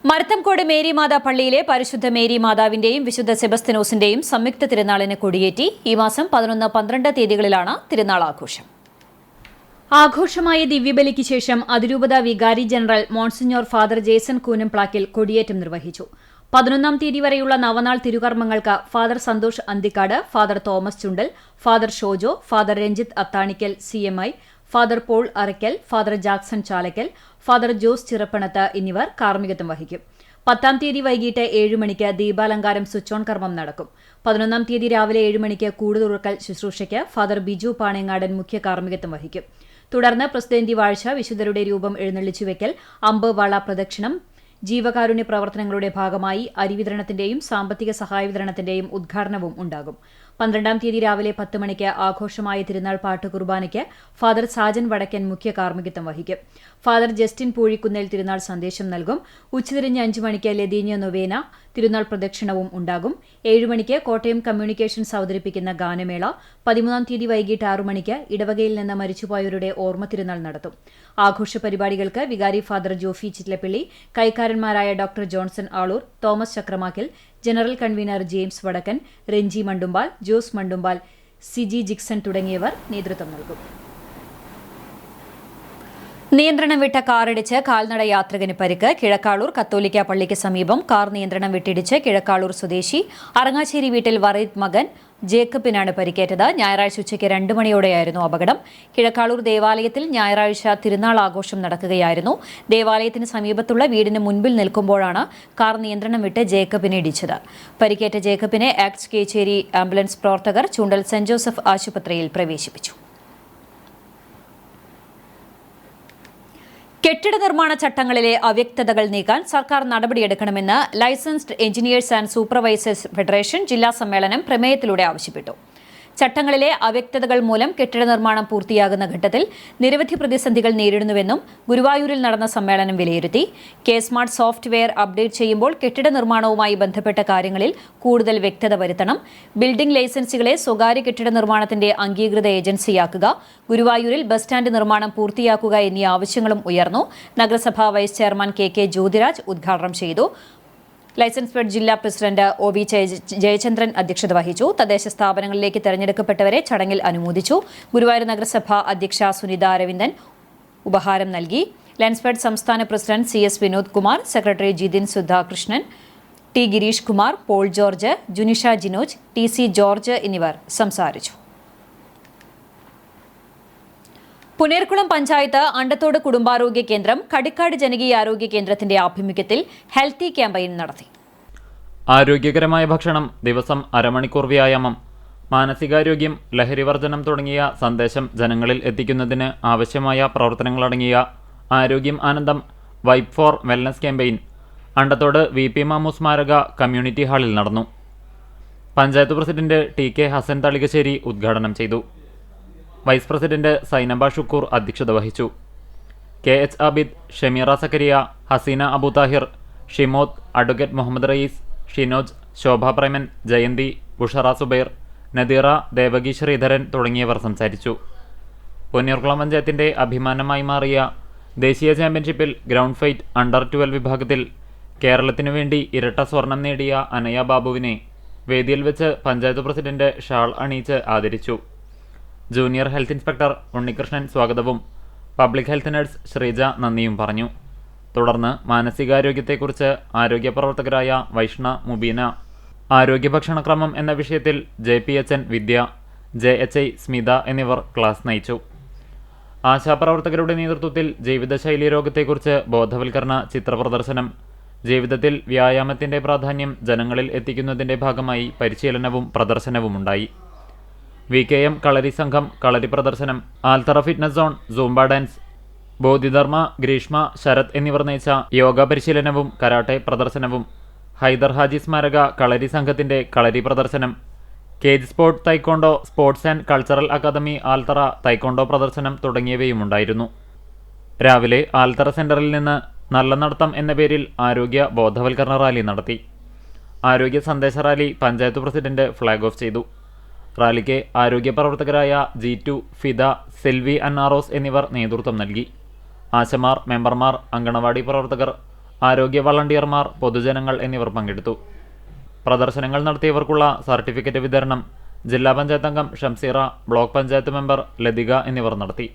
മരത്തംകോട് മേരിമാതാ പള്ളിയിലെ പരിശുദ്ധ മേരി മാതാവിന്റെയും വിശുദ്ധ സെബസ്തിനോസിന്റെയും സംയുക്ത തിരുനാളിന് കൊടിയേറ്റി. ഈ മാസം 11, 12 തീയതികളിലാണ് തിരുനാൾ ആഘോഷം. ആഘോഷമായ ദിവ്യബലിക്ക് ശേഷം അതിരൂപത വികാരി general monsignor father Jason Koonamplackal കൊടിയേറ്റം നിർവഹിച്ചു. 11-ാം തീയതി വരെയുള്ള നവനാൾ തിരുകർമ്മങ്ങൾക്ക് father Santhosh Anthikad, father Thomas Chundal, father Shojo, father Ranjith Athanikkal CMI, father Paul Arackal, father Jackson Chalakkal, father Jose Chirappanath എന്നിവർ കാർമ്മികത്വം വഹിക്കും. 10-ാം തീയതി വൈകിട്ട് 7 മണിക്ക് ദീപാലങ്കാരം സ്വിച്ച് ഓൺ കർമ്മം നടക്കും. 11-ാം തീയതി രാവിലെ 7 മണിക്ക് കൂടുതുറക്കൽ ശുശ്രൂഷയ്ക്ക് ഫാദർ ബിജു പാണേങ്ങാടൻ മുഖ്യ കാർമ്മികത്വം വഹിക്കും. തുടർന്ന് പ്രസിദ്ധന്തി വാഴ്ച, വിശുദ്ധരുടെ രൂപം എഴുന്നള്ളിച്ചുവെക്കൽ, അമ്പ് വള പ്രദക്ഷിണം, ജീവകാരുണ്യ പ്രവർത്തനങ്ങളുടെ ഭാഗമായി അരിവിതരണത്തിന്റെയും സാമ്പത്തിക സഹായ വിതരണത്തിന്റെയും ഉദ്ഘാടനവും ഉണ്ടാകും. 12-ാം തീയതി രാവിലെ 10 മണിക്ക് ആഘോഷമായ തിരുനാൾ പാട്ട് കുർബാനയ്ക്ക് ഫാദർ സാജൻ വടക്കൻ മുഖ്യ കാർമ്മികത്വം വഹിക്കും. ഫാദർ ജസ്റ്റിൻ പൂഴിക്കുന്നേൽ തിരുനാൾ സന്ദേശം നൽകും. ഉച്ചതിരിഞ്ഞ് 5 മണിക്ക് ലതീഞ്ഞ്, നൊവേന, തിരുനാൾ പ്രദക്ഷിണവും ഉണ്ടാകും. 7 മണിക്ക് കോട്ടയം കമ്മ്യൂണിക്കേഷൻസ് അവതരിപ്പിക്കുന്ന ഗാനമേള. 13-ാം തീയതി വൈകിട്ട് 6 മണിക്ക് ഇടവകയിൽ നിന്ന് മരിച്ചുപോയവരുടെ ഓർമ്മ തിരുനാൾ നടത്തും. ആഘോഷ പരിപാടികൾക്ക് വികാരി ഫാദർ ജോഫി ചിറ്റ്ലപ്പള്ളി, കൈക്കാരന്മാരായ doctor Johnson Aloor, Thomas Chakramakkil, general convener James Vadakkan, Ranji Mandumpal, Jose Mandumpal, Siji Jickson തുടങ്ങിയവർ നേതൃത്വം നൽകും. നിയന്ത്രണം വിട്ട കാറിടിച്ച് കാൽനട യാത്രികന് പരിക്ക്. കിഴക്കാളൂർ കത്തോലിക്ക പള്ളിക്ക് സമീപം കാർ നിയന്ത്രണം വിട്ടിടിച്ച് കിഴക്കാളൂർ സ്വദേശി അറങ്ങാശ്ശേരി വീട്ടിൽ വറീദ് മകൻ ജേക്കബിനാണ് പരിക്കേറ്റത്. ഞായറാഴ്ച ഉച്ചയ്ക്ക് 2 മണിയോടെയായിരുന്നു അപകടം. കിഴക്കാളൂർ ദേവാലയത്തിൽ ഞായറാഴ്ച തിരുനാൾ ആഘോഷം നടക്കുകയായിരുന്നു. ദേവാലയത്തിന് സമീപത്തുള്ള വീടിന് മുൻപിൽ നിൽക്കുമ്പോഴാണ് കാർ നിയന്ത്രണം വിട്ട് ജേക്കബിനെ ഇടിച്ചത്. പരിക്കേറ്റ ജേക്കബിനെ ആക്ട്സ് കേച്ചേരി ആംബുലൻസ് പ്രവർത്തകർ ചൂണ്ടൽ സെന്റ് ജോസഫ് ആശുപത്രിയിൽ പ്രവേശിപ്പിച്ചു. കെട്ടിട നിർമ്മാണ ചട്ടങ്ങളിലെ അവ്യക്തതകൾ നീക്കാൻ സർക്കാർ നടപടിയെടുക്കണമെന്ന് licensed engineers and supervisors federation ജില്ലാ സമ്മേളനം പ്രമേയത്തിലൂടെ ആവശ്യപ്പെട്ടു. ചട്ടങ്ങളിലെ അവ്യക്തതകൾ മൂലം കെട്ടിട നിർമ്മാണം പൂർത്തിയാകുന്ന ഘട്ടത്തിൽ നിരവധി പ്രതിസന്ധികൾ നേരിടുന്നുവെന്നും ഗുരുവായൂരിൽ നടന്ന സമ്മേളനം വിലയിരുത്തി. സ്മാർട്ട് സോഫ്റ്റ്വെയർ അപ്ഡേറ്റ് ചെയ്യുമ്പോൾ കെട്ടിട നിർമ്മാണവുമായി ബന്ധപ്പെട്ട കാര്യങ്ങളിൽ കൂടുതൽ വ്യക്തത വരുത്തണം. ബിൽഡിംഗ് ലൈസൻസുകളെ സ്വകാര്യ കെട്ടിട നിർമ്മാണത്തിന്റെ അംഗീകൃത ഏജൻസിയാക്കുക, ഗുരുവായൂരിൽ ബസ് സ്റ്റാൻഡ് നിർമ്മാണം പൂർത്തിയാക്കുക എന്നീ ആവശ്യങ്ങളും ഉയർന്നു. നഗരസഭാ വൈസ് ചെയർമാൻ കെ ജോതിരാജ് ഉദ്ഘാടനം ചെയ്തു. ലൈസൻസ് ഫെഡ് ജില്ലാ പ്രസിഡന്റ് OV ജയചന്ദ്രൻ അധ്യക്ഷത വഹിച്ചു. തദ്ദേശ സ്ഥാപനങ്ങളിലേക്ക് തെരഞ്ഞെടുക്കപ്പെട്ടവരെ ചടങ്ങിൽ അനുമോദിച്ചു. ഗുരുവായൂർ നഗരസഭ അധ്യക്ഷ സുനിത അരവിന്ദൻ ഉപഹാരം നൽകി. ലയൺസ് ഫെഡ് സംസ്ഥാന president CS Vinod Kumar, secretary Jithin Sudhakrishnan, T Gireesh Kumar, Paul George, Junisha Jinoj, TC George എന്നിവർ സംസാരിച്ചു. പുനേർകുളം പഞ്ചായത്ത് അണ്ടത്തോട് കുടുംബാരോഗ്യ കേന്ദ്രം, കടിക്കാട് ജനകീയ ആരോഗ്യ കേന്ദ്രത്തിന്റെ ആഭിമുഖ്യത്തിൽ ഹെൽത്തി ക്യാമ്പയിൻ നടത്തി. ആരോഗ്യകരമായ ഭക്ഷണം, ദിവസം അരമണിക്കൂർ വ്യായാമം, മാനസികാരോഗ്യം, ലഹരിവർജനം തുടങ്ങിയ സന്ദേശം ജനങ്ങളിൽ എത്തിക്കുന്നതിന് ആവശ്യമായ പ്രവർത്തനങ്ങളടങ്ങിയ ആരോഗ്യം ആനന്ദം vibe for wellness campaign Andathode VP Mamu സ്മാരക കമ്മ്യൂണിറ്റി ഹാളിൽ നടന്നു. പഞ്ചായത്ത് പ്രസിഡന്റ് TK ഹസൻ തളികശ്ശേരി ഉദ്ഘാടനം ചെയ്തു. വൈസ് പ്രസിഡന്റ് സൈനബ ഷുക്കൂർ അധ്യക്ഷത വഹിച്ചു. KH ആബിദ്, ഷമീറ സക്കരിയ, ഹസീന അബു താഹിർ, ഷിമോദ്, അഡ്വക്കേറ്റ് മുഹമ്മദ് റയീസ്, ഷിനോജ്, ശോഭ പ്രേമൻ, ജയന്തി, ബുഷറ സുബൈർ, നദീറ, ദേവകി ശ്രീധരൻ തുടങ്ങിയവർ സംസാരിച്ചു. പൊന്നിയൂർക്കുളം പഞ്ചായത്തിന്റെ അഭിമാനമായി മാറിയ ദേശീയ ചാമ്പ്യൻഷിപ്പിൽ ഗ്രൗണ്ട് ഫൈറ്റ് അണ്ടർ-12 വിഭാഗത്തിൽ കേരളത്തിനു വേണ്ടി ഇരട്ട സ്വർണം നേടിയ അനയ ബാബുവിനെ വേദിയിൽ വെച്ച് പഞ്ചായത്ത് പ്രസിഡന്റ് ഷാൾ അണിയിച്ച് ആദരിച്ചു. ജൂനിയർ ഹെൽത്ത് ഇൻസ്പെക്ടർ ഉണ്ണികൃഷ്ണൻ സ്വാഗതവും പബ്ലിക് ഹെൽത്ത് നഴ്സ് ശ്രീജ നന്ദിയും പറഞ്ഞു. തുടർന്ന് മാനസികാരോഗ്യത്തെക്കുറിച്ച് ആരോഗ്യ പ്രവർത്തകരായ വൈഷ്ണ, മുബീന, ആരോഗ്യ ഭക്ഷണക്രമം എന്ന വിഷയത്തിൽ JPHN വിദ്യ, JHI സ്മിത എന്നിവർ ക്ലാസ് നയിച്ചു. ആശാപ്രവർത്തകരുടെ നേതൃത്വത്തിൽ ജീവിതശൈലി രോഗത്തെക്കുറിച്ച് ബോധവൽക്കരണ ചിത്രപ്രദർശനം, ജീവിതത്തിൽ വ്യായാമത്തിന്റെ പ്രാധാന്യം ജനങ്ങളിൽ എത്തിക്കുന്നതിന്റെ ഭാഗമായി പരിശീലനവും പ്രദർശനവുമുണ്ടായി. VKM കളരി സംഘം കളരി പ്രദർശനം, Althara fitness zone Zumba dance, Bodhidharma, Greeshma, Sarath എന്നിവർ നയിച്ച യോഗ പരിശീലനവും കരാട്ടെ പ്രദർശനവും, ഹൈദർ ഹാജി സ്മാരക കളരി സംഘത്തിന്റെ കളരി പ്രദർശനം, cage sport taekwondo sports and cultural academy Althara taekwondo പ്രദർശനം തുടങ്ങിയവയുമുണ്ടായിരുന്നു. രാവിലെ ആൽത്തറ സെന്ററിൽ നിന്ന് നല്ല നടത്തം എന്ന പേരിൽ ആരോഗ്യ ബോധവൽക്കരണ റാലി നടത്തി. ആരോഗ്യ സന്ദേശ rally panchayat president flag off ചെയ്തു. റാലിക്ക് ആരോഗ്യ പ്രവർത്തകരായ G2, ഫിദ, സെൽവി അന്നാറോസ് എന്നിവർ നേതൃത്വം നൽകി. ആശമാർ, മെമ്പർമാർ, അങ്കണവാടി പ്രവർത്തകർ, ആരോഗ്യ വളണ്ടിയർമാർ, പൊതുജനങ്ങൾ എന്നിവർ പങ്കെടുത്തു. പ്രദർശനങ്ങൾ നടത്തിയവർക്കുള്ള സർട്ടിഫിക്കറ്റ് വിതരണം ജില്ലാ പഞ്ചായത്ത് അംഗം ഷംസീറ, ബ്ലോക്ക് പഞ്ചായത്ത് മെമ്പർ ലതിക എന്നിവർ നടത്തി.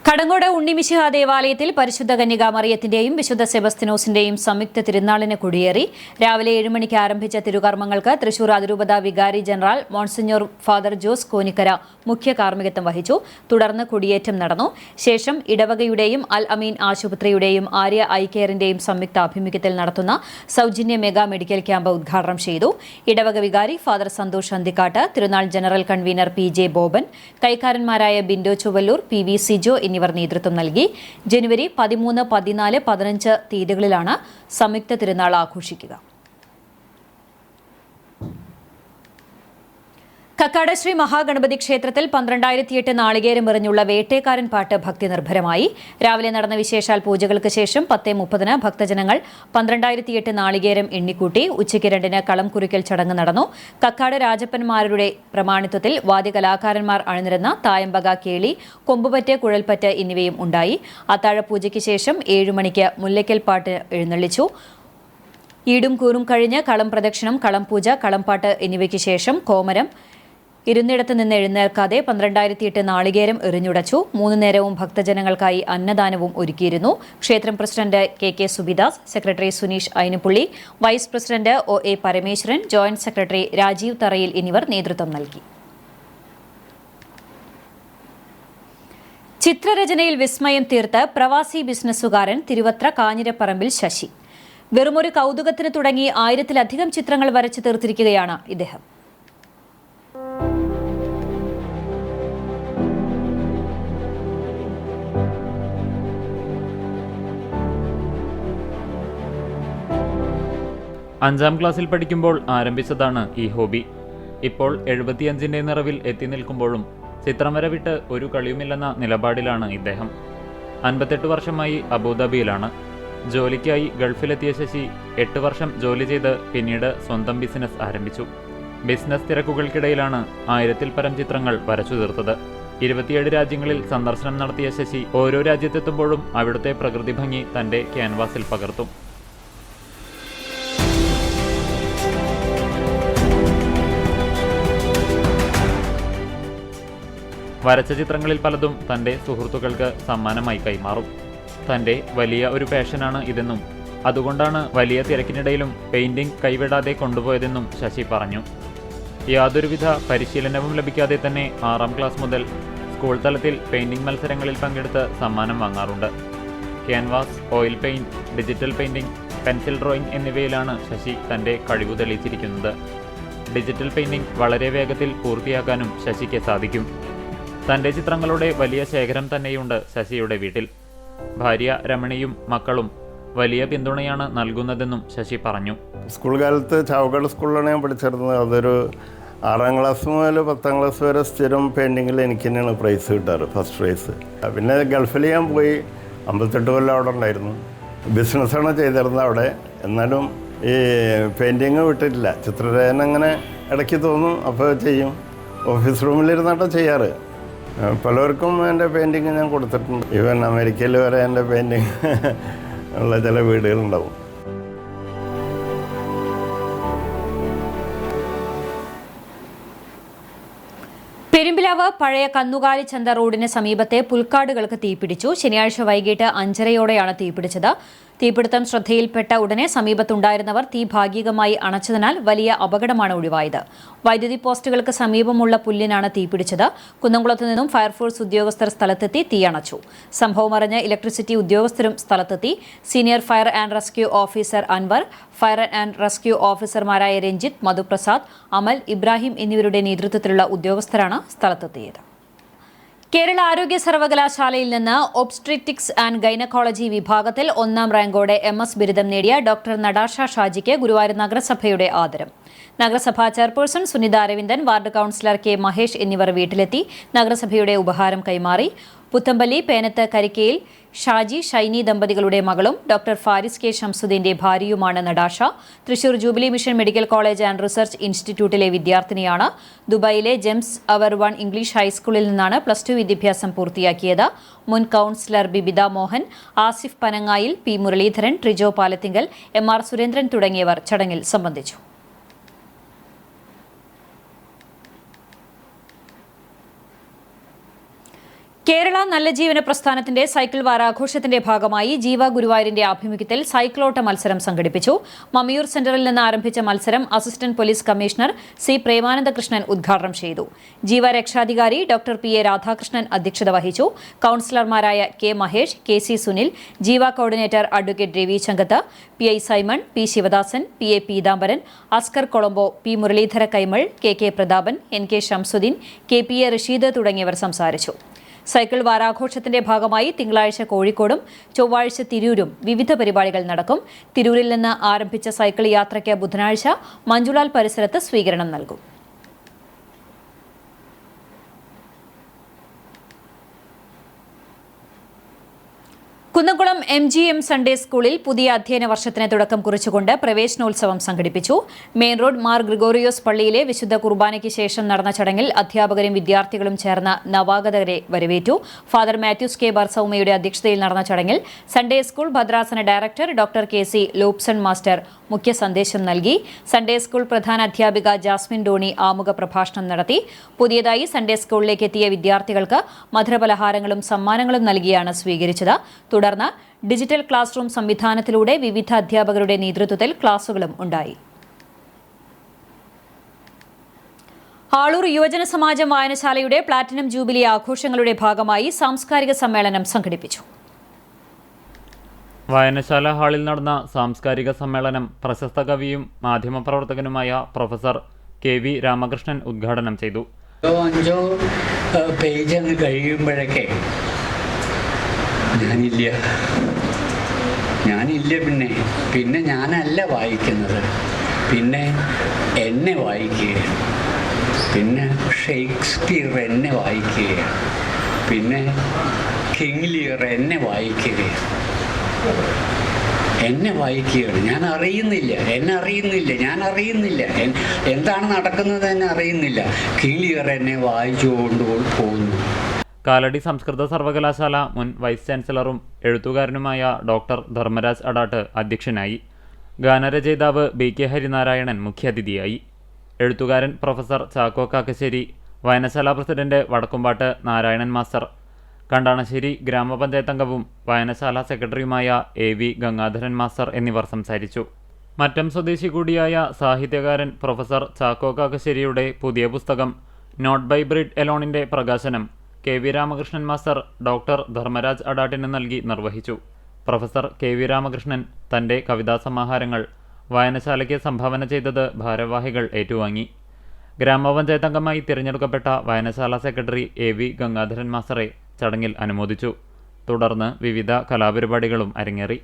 കടങ്ങോട് ഉണ്ണിമിശിഹ ദേവാലയത്തിൽ പരിശുദ്ധ കന്യകാ മറിയത്തിന്റെയും വിശുദ്ധ സെബസ്തിനോസിന്റെയും സംയുക്ത തിരുനാളിന് കൊടിയേറി. രാവിലെ 7 മണിക്ക് ആരംഭിച്ച തിരുകർമ്മങ്ങൾക്ക് തൃശൂർ അതിരൂപത വികാരി general monsignor father Jose Konikkara മുഖ്യ കാർമ്മികത്വം വഹിച്ചു. തുടർന്ന് കൊടിയേറ്റം നടന്നു. ശേഷം ഇടവകയുടെയും അൽ അമീൻ ആശുപത്രിയുടെയും ആര്യ ഐ കെയറിന്റെയും സംയുക്ത ആഭിമുഖ്യത്തിൽ നടത്തുന്ന സൗജന്യ മെഗാ മെഡിക്കൽ ക്യാമ്പ് ഉദ്ഘാടനം ചെയ്തു. ഇടവക വികാരി ഫാദർ സന്തോഷ് അന്തിക്കാട്ട്, തിരുനാൾ ജനറൽ കൺവീനർ PJ ബോബൻ, കൈക്കാരന്മാരായ ബിൻഡോ ചുവല്ലൂർ, PV സിജോ എന്നിവർ നേതൃത്വം നൽകി. ജനുവരി 13, 14, 15 തീയതികളിലാണ് സംയുക്ത തിരുനാൾ ആഘോഷിക്കുക. കക്കാട് ശ്രീ മഹാഗണപതി ക്ഷേത്രത്തിൽ 12,008 നാളികേരം എറിഞ്ഞുള്ള വേട്ടേക്കാരൻ പാട്ട് ഭക്തി നിർഭരമായി. രാവിലെ നടന്ന വിശേഷാൽ പൂജകൾക്ക് ശേഷം 10:30 ഭക്തജനങ്ങൾ 12,008 നാളികേരം എണ്ണിക്കൂട്ടി. ഉച്ചയ്ക്ക് 2 കളം കുറിക്കൽ ചടങ്ങ് നടന്നു. കക്കാട് രാജപ്പന്മാരുടെ പ്രമാണിത്വത്തിൽ വാദ്യകലാകാരന്മാർ അണിനിരന്ന തായമ്പക, കേളി, കൊമ്പുപറ്റ്, കുഴൽപ്പറ്റ് എന്നിവയും ഉണ്ടായി. അത്താഴപൂജയ്ക്ക് ശേഷം 7 മണിക്ക് മുല്ലയ്ക്കൽ പാട്ട് എഴുന്നള്ളിച്ചു. ഈടും കൂറും കഴിഞ്ഞ് കളം പ്രദക്ഷിണം, കളം പൂജ, കളംപാട്ട് എന്നിവയ്ക്ക് ശേഷം കോമരം ഇരുന്നിടത്ത് നിന്ന് എഴുന്നേൽക്കാതെ 12,008 നാളികേരം എറിഞ്ഞുടച്ചു. 3 നേരവും ഭക്തജനങ്ങൾക്കായി അന്നദാനവും ഒരുക്കിയിരുന്നു. ക്ഷേത്രം president KK Subidas, secretary Suneesh Ainupully, vice president OA Parameswaran, joint secretary Rajeev Tharayil എന്നിവർ നേതൃത്വം നൽകി. ചിത്രരചനയിൽ വിസ്മയം തീർത്ത് പ്രവാസി ബിസിനസ്സുകാരൻ തിരുവത്ര കാഞ്ഞിരപ്പറമ്പിൽ ശശി. വെറുമൊരു കൗതുകത്തിന് തുടങ്ങി 1000-ലധികം ചിത്രങ്ങൾ വരച്ചു തീർത്തിരിക്കുകയാണ് ഇദ്ദേഹം. അഞ്ചാം ക്ലാസ്സിൽ പഠിക്കുമ്പോൾ ആരംഭിച്ചതാണ് ഈ ഹോബി. ഇപ്പോൾ 75ന്റെ നിറവിൽ എത്തി നിൽക്കുമ്പോഴും ചിത്രം വര വിട്ട് ഒരു കളിയുമില്ലെന്ന നിലപാടിലാണ് ഇദ്ദേഹം. 58 വർഷമായി അബുദാബിയിലാണ്. ജോലിക്കായി ഗൾഫിലെത്തിയ ശശി 8 വർഷം ജോലി ചെയ്ത് പിന്നീട് സ്വന്തം ബിസിനസ് ആരംഭിച്ചു. ബിസിനസ് തിരക്കുകൾക്കിടയിലാണ് 1000-ൽ പരം ചിത്രങ്ങൾ വരച്ചു തീർത്തത്. 27 രാജ്യങ്ങളിൽ സന്ദർശനം നടത്തിയ ശശി ഓരോ രാജ്യത്തെത്തുമ്പോഴും അവിടുത്തെ പ്രകൃതി ഭംഗി തന്റെ ക്യാൻവാസിൽ പകർത്തും. വരച്ച ചിത്രങ്ങളിൽ പലതും തന്റെ സുഹൃത്തുക്കൾക്ക് സമ്മാനമായി കൈമാറും. തന്റെ വലിയ ഒരു പാഷനാണ് ഇതെന്നും അതുകൊണ്ടാണ് വലിയ തിരക്കിനിടയിലും പെയിന്റിംഗ് കൈവിടാതെ കൊണ്ടുപോയതെന്നും ശശി പറഞ്ഞു. യാതൊരുവിധ പരിശീലനവും ലഭിക്കാതെ തന്നെ 6ാം ക്ലാസ് മുതൽ സ്കൂൾ തലത്തിൽ പെയിന്റിംഗ് മത്സരങ്ങളിൽ പങ്കെടുത്ത് സമ്മാനം വാങ്ങാറുണ്ട്. Canvas, oil paint, digital painting, pencil drawing എന്നിവയിലാണ് ശശി തന്റെ കഴിവ് തെളിയിച്ചിരിക്കുന്നത്. ഡിജിറ്റൽ പെയിന്റിംഗ് വളരെ വേഗത്തിൽ പൂർത്തിയാക്കാനും ശശിക്ക് സാധിക്കും. തന്റെ ചിത്രങ്ങളുടെ വലിയ ശേഖരം തന്നെയുണ്ട് ശശിയുടെ വീട്ടിൽ. ഭാര്യ രമണിയും മക്കളും വലിയ പിന്തുണയാണ് നൽകുന്നതെന്നും ശശി പറഞ്ഞു. സ്കൂൾ കാലത്ത് ചാവക്കാട് സ്കൂളിലാണ് ഞാൻ പഠിച്ചിരുന്നത്. അതൊരു 6ാം ക്ലാസ് മുതൽ 10ാം ക്ലാസ് വരെ സ്ഥിരം പെയിൻറ്റിങ്ങിൽ എനിക്ക് തന്നെയാണ് പ്രൈസ് കിട്ടാറ്, ഫസ്റ്റ് പ്രൈസ്. പിന്നെ ഗൾഫിൽ ഞാൻ പോയി 58 കൊല്ലം അവിടെ ഉണ്ടായിരുന്നു. ബിസിനസ്സാണ് ചെയ്തിരുന്നത് അവിടെ. എന്നാലും ഈ പെയിൻറ്റിങ് വിട്ടിട്ടില്ല. ചിത്രരചന അങ്ങനെ ഇടയ്ക്ക് തോന്നും, അപ്പോൾ ചെയ്യും. ഓഫീസ് റൂമിലിരുന്നിട്ടാണ് ചെയ്യാറ്. പലർക്കും എൻ്റെ പെയിൻറ്റിങ് ഞാൻ കൊടുത്തിട്ടുണ്ട്. ഈവൻ അമേരിക്കയിൽ വരെ എൻ്റെ പെയിൻറ്റിങ് ഉള്ള ചില വീടുകളുണ്ടാവും. പെരുമ്പിലാവ് പഴയ കന്നുകാലി ചന്ത റോഡിന് സമീപത്തെ പുൽക്കാടുകൾക്ക് തീപിടിച്ചു. ശനിയാഴ്ച വൈകിട്ട് 5:30യോടെയാണ് തീപിടിച്ചത്. തീപിടുത്തം ശ്രദ്ധയിൽപ്പെട്ട ഉടനെ സമീപത്തുണ്ടായിരുന്നവർ തീ ഭാഗികമായി അണച്ചതിനാൽ വലിയ അപകടമാണ് ഒഴിവായത്. വൈദ്യുതി പോസ്റ്റുകൾക്ക് സമീപമുള്ള പുല്ലിനാണ് തീപിടിച്ചത്. കുന്നംകുളത്ത് നിന്നും ഫയർഫോഴ്സ് ഉദ്യോഗസ്ഥർ സ്ഥലത്തെത്തി തീയണച്ചു. സംഭവം അറിഞ്ഞ് ഇലക്ട്രിസിറ്റി ഉദ്യോഗസ്ഥരും സ്ഥലത്തെത്തി. Senior fire and rescue officer Anwar, fire and rescue ഓഫീസർമാരായ രഞ്ജിത്ത്, മധുപ്രസാദ്, അമൽ, ഇബ്രാഹിം എന്നിവരുടെ നേതൃത്വത്തിലുള്ള ഉദ്യോഗസ്ഥരാണ് സ്ഥലത്തെത്തിയത്. കേരള ആരോഗ്യ സർവകലാശാലയിൽ നിന്ന് ഒബ്സ്ട്രിറ്റിക്സ് ആൻഡ് ഗൈനക്കോളജി വിഭാഗത്തിൽ 1ാം റാങ്കോടെ MS ബിരുദം നേടിയ ഡോക്ടർ നടാഷ ഷാജിക്ക് ഗുരുവായൂർ നഗരസഭയുടെ ആദരം. നഗരസഭാ chairperson Sunitha Aravindan, ward councillor K Mahesh എന്നിവർ വീട്ടിലെത്തി നഗരസഭയുടെ ഉപഹാരം കൈമാറി. പുത്തമ്പള്ളി പേനത്ത് കരിക്കയിൽ ഷാജി ഷൈനി ദമ്പതികളുടെ മകളും ഡോക്ടർ ഫാരിസ് K ഷംസുദ്ദീന്റെ ഭാര്യയുമാണ് Natasha. Thrissur jubilee mission medical college and research ഇൻസ്റ്റിറ്റ്യൂട്ടിലെ വിദ്യാർത്ഥിനിയാണ്. ദുബായിലെ ജെംസ് അവർ 1 ഇംഗ്ലീഷ് ഹൈസ്കൂളിൽ നിന്നാണ് +2 വിദ്യാഭ്യാസം പൂർത്തിയാക്കിയത്. മുൻ councillor Bibitha Mohan, Asif Panangayil, P Muraleedharan, Trijo Palathinkal, MR Surendran തുടങ്ങിയവർ ചടങ്ങിൽ സംബന്ധിച്ചു. കേരള നല്ല ജീവന പ്രസ്ഥാനത്തിന്റെ സൈക്കിൾ വാരാഘോഷത്തിന്റെ ഭാഗമായി ജീവ ഗുരുവായൂരിന്റെ ആഭിമുഖ്യത്തിൽ സൈക്കിളോട്ട മത്സരം സംഘടിപ്പിച്ചു. മമ്മിയൂർ സെന്ററിൽ നിന്ന് ആരംഭിച്ച മത്സരം assistant police commissioner C Premanandakrishnan ഉദ്ഘാടനം ചെയ്തു. ജീവ രക്ഷാധികാരി ഡോക്ടർ PA രാധാകൃഷ്ണൻ അധ്യക്ഷത വഹിച്ചു. കൌൺസിലർമാരായ K Mahesh, KC Sunil, Jeeva coordinator advocate Ravi Changath, PI Simon, P Sivadasan, PA Peethambaran, Askar Colombo, P Muraleedhara Kaimal, KK Prathapan, NK Shamsuddin, KPA Rasheed തുടങ്ങിയവർ സംസാരിച്ചു. സൈക്കിൾ വാരാഘോഷത്തിന്റെ ഭാഗമായി തിങ്കളാഴ്ച കോഴിക്കോടും ചൊവ്വാഴ്ച തിരൂരും വിവിധ പരിപാടികൾ നടക്കും. തിരൂരിൽ നിന്ന് ആരംഭിച്ച സൈക്കിൾ യാത്രയ്ക്ക് ബുധനാഴ്ച മഞ്ജുലാൽ പരിസരത്ത് സ്വീകരണം നൽകും. കുന്നംകുളം MGM സൺഡേ സ്കൂളിൽ പുതിയ അധ്യയന വർഷത്തിന് തുടക്കം കുറിച്ചുകൊണ്ട് പ്രവേശനോത്സവം സംഘടിപ്പിച്ചു. മെയിൻ റോഡ് മാർ ഗ്രിഗോറിയോസ് പള്ളിയിലെ വിശുദ്ധ കുർബാനയ്ക്ക് ശേഷം നടന്ന ചടങ്ങിൽ അധ്യാപകരും വിദ്യാർത്ഥികളും ചേർന്ന് നവാഗതരെ വരവേറ്റു. ഫാദർ മാത്യൂസ് K ബർസൗമയുടെ അധ്യക്ഷതയിൽ നടന്ന ചടങ്ങിൽ സൺഡേ സ്കൂൾ ഭദ്രാസന director doctor KC Lobson master മുഖ്യ സന്ദേശം നൽകി. സൺഡേ സ്കൂൾ പ്രധാന അധ്യാപിക ജാസ്മിൻ ഡോണി ആമുഖ പ്രഭാഷണം നടത്തി. പുതിയതായി സൺഡേ സ്കൂളിലേക്ക് എത്തിയ വിദ്യാർത്ഥികൾക്ക് മധുരപലഹാരങ്ങളും സമ്മാനങ്ങളും നൽകിയാണ് സ്വീകരിച്ചത്. തുടർന്ന് ഡിജിറ്റൽ ക്ലാസ് റൂം സംവിധാനത്തിലൂടെ വിവിധ അധ്യാപകരുടെ നേതൃത്വത്തിൽ ക്ലാസുകളും ഉണ്ടായി. ആളൂർ യുവജന സമാജം വായനശാലയുടെ പ്ലാറ്റിനം ജൂബിലി ആഘോഷങ്ങളുടെ ഭാഗമായി സാംസ്കാരിക സമ്മേളനം സംഘടിപ്പിച്ചു. വായനശാല ഹാളിൽ നടന്ന സാംസ്കാരിക സമ്മേളനം പ്രശസ്ത കവിയും മാധ്യമപ്രവർത്തകനുമായ പ്രൊഫസർ KV രാമകൃഷ്ണൻ ഉദ്ഘാടനം ചെയ്തു. 5 പേജ് അങ്ങ് കഴിയുമ്പോഴൊക്കെ ഞാനില്ല പിന്നെ ഞാനല്ല വായിക്കുന്നത്, പിന്നെ എന്നെ വായിക്കുകയാണ്, പിന്നെ ഷേക്സ്പിയർ എന്നെ വായിക്കുകയാണ്, പിന്നെ കിങ് ലിയർ എന്നെ വായിക്കുകയാണ്. ഞാൻ അറിയുന്നില്ല എന്താണ് നടക്കുന്നത് എന്ന് അറിയുന്നില്ല. കിങ് ലിയർ എന്നെ വായിച്ചുകൊണ്ട് പോകുന്നു. കാലടി സംസ്കൃത സർവകലാശാല മുൻ വൈസ് ചാൻസലറും എഴുത്തുകാരനുമായ ഡോക്ടർ ധർമ്മരാജ് അടാട്ട് അധ്യക്ഷനായി. ഗാനരചയിതാവ് BK ഹരിനാരായണൻ മുഖ്യാതിഥിയായി. എഴുത്തുകാരൻ പ്രൊഫസർ ചാക്കോ കാക്കശ്ശേരി, വായനശാല പ്രസിഡന്റ് വടക്കുംപാട്ട് നാരായണൻ മാസ്റ്റർ, കണ്ടാണശ്ശേരി ഗ്രാമപഞ്ചായത്ത് അംഗവും വായനശാല സെക്രട്ടറിയുമായ AV ഗംഗാധരൻ മാസ്റ്റർ എന്നിവർ സംസാരിച്ചു. മറ്റം സ്വദേശി കൂടിയായ സാഹിത്യകാരൻ പ്രൊഫസർ ചാക്കോ കാക്കശ്ശേരിയുടെ പുതിയ പുസ്തകം നോട്ട് ബൈ ബ്രീഡ് എലോണിൻ്റെ പ്രകാശനം KV Ramakrishnan master doctor Dharmaraj അടാട്ടിന് നൽകി നിർവഹിച്ചു. പ്രൊഫസർ KV രാമകൃഷ്ണൻ തൻ്റെ കവിതാ സമാഹാരങ്ങൾ വായനശാലയ്ക്ക് സംഭാവന ചെയ്തത് ഭാരവാഹികൾ ഏറ്റുവാങ്ങി. ഗ്രാമപഞ്ചായത്ത് അംഗമായി തിരഞ്ഞെടുക്കപ്പെട്ട വായനശാല സെക്രട്ടറി AV ഗംഗാധരൻ മാസ്റ്ററെ ചടങ്ങിൽ അനുമോദിച്ചു. തുടർന്ന് വിവിധ കലാപരിപാടികളും അരങ്ങേറി.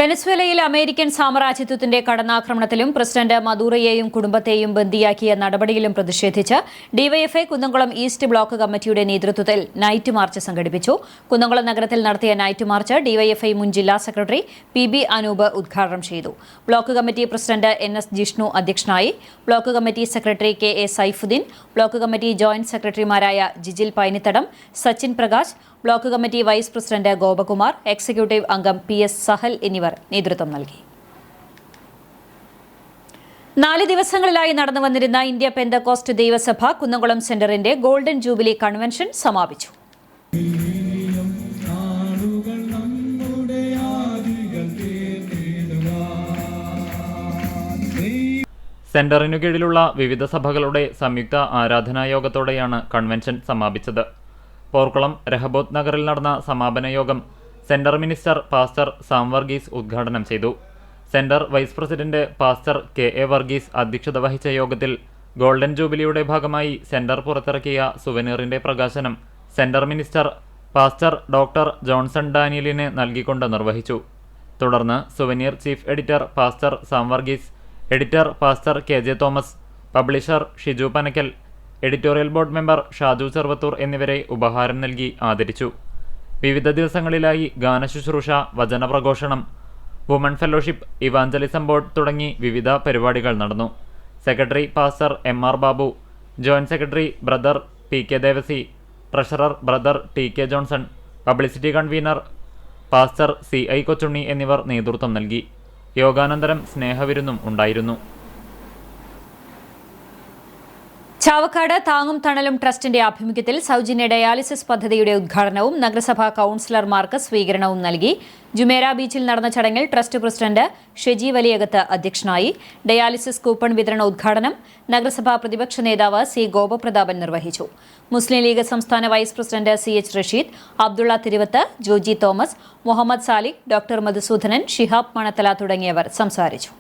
വെനസ്വേലയിൽ അമേരിക്കൻ സാമ്രാജ്യത്വത്തിന്റെ കടന്നാക്രമണത്തിലും പ്രസിഡന്റ് മദൂറയെയും കുടുംബത്തെയും ബന്ദിയാക്കിയ നടപടിയിലും പ്രതിഷേധിച്ച് ഡിവൈഎഫ്ഐ കുന്നംകുളം ഈസ്റ്റ് ബ്ലോക്ക് കമ്മിറ്റിയുടെ നേതൃത്വത്തിൽ നൈറ്റ് മാർച്ച് സംഘടിപ്പിച്ചു. കുന്നംകുളം നഗരത്തിൽ നടത്തിയ നൈറ്റ് മാർച്ച് ഡിവൈഎഫ്ഐ മുൻ ജില്ലാ സെക്രട്ടറി PB അനൂപ് ഉദ്ഘാടനം ചെയ്തു. Block committee president NS Jishnu അധ്യക്ഷനായി. Block committee secretary KA Saifudheen, block committee joint സെക്രട്ടറിമാരായ Jijil Painithadam, Sachin Prakash, block committee vice president Gopakumar, executive അംഗം PS സഹൽ എന്നിവർ നേതൃത്വം നൽകി. 4 ദിവസങ്ങളിലായി നടന്നുവന്നിരുന്ന ഇന്ത്യ പെന്തക്കോസ്റ്റ് ദൈവസഭ കുന്നംകുളം സെന്ററിന്റെ ഗോൾഡൻ ജൂബിലി കൺവെൻഷൻ സമാപിച്ചു. സെന്ററിനു കീഴിലുള്ള വിവിധ സഭകളുടെ സംയുക്ത ആരാധനായോഗത്തോടെയാണ് കൺവെൻഷൻ സമാപിച്ചത്. പോർക്കുളം രഹബോത്ത് നഗറിൽ നടന്ന സമാപന യോഗം centre minister pastor Sam Varghese ഉദ്ഘാടനം ചെയ്തു. Centre vice president pastor KA Varghese അധ്യക്ഷത വഹിച്ച യോഗത്തിൽ ഗോൾഡൻ ജൂബിലിയുടെ ഭാഗമായി സെന്റർ പുറത്തിറക്കിയ സുവനീറിന്റെ പ്രകാശനം centre minister pastor doctor Johnson ഡാനിയലിന് നൽകിക്കൊണ്ട് നിർവഹിച്ചു. തുടർന്ന് souvenir chief editor pastor Sam Varghese, editor pastor KJ Thomas, publisher Shiju Panakkal, editorial board member Shaju Cheruvathur എന്നിവരെ ഉപഹാരം നൽകി ആദരിച്ചു. വിവിധ ദിവസങ്ങളിലായി ഗാനശുശ്രൂഷ, വചനപ്രഘോഷണം, വുമൺ ഫെലോഷിപ്പ്, ഇവാഞ്ചലിസം ബോർഡ് തുടങ്ങി വിവിധ പരിപാടികൾ നടന്നു. Secretary pastor MR Babu, joint secretary brother PK Devasi, treasurer brother TK Johnson, publicity convener pastor CI Kochunni എന്നിവർ നേതൃത്വം നൽകി. യോഗാനന്തരം സ്നേഹവിരുന്നും ഉണ്ടായിരുന്നു. ചാവക്കാട് താങ്ങും തണലും ട്രസ്റ്റിന്റെ ആഭിമുഖ്യത്തിൽ സൗജന്യ ഡയാലിസിസ് പദ്ധതിയുടെ ഉദ്ഘാടനവും നഗരസഭാ കൌൺസിലർമാർക്ക് സ്വീകരണവും നൽകി. ജുമേര ബീച്ചിൽ നടന്ന ചടങ്ങിൽ ട്രസ്റ്റ് പ്രസിഡന്റ് ഷെജി വലിയകത്ത് അധ്യക്ഷനായി. ഡയാലിസിസ് കൂപ്പൺ വിതരണ ഉദ്ഘാടനം നഗരസഭാ പ്രതിപക്ഷ നേതാവ് C ഗോപപ്രതാപൻ നിർവഹിച്ചു. മുസ്ലിം ലീഗ് സംസ്ഥാന vice president CH Rasheed, Abdulla Thiruvathu, Joji Thomas, Muhammad Saliq, doctor Madhusoodanan, Shihab Manathala തുടങ്ങിയവർ സംസാരിച്ചു.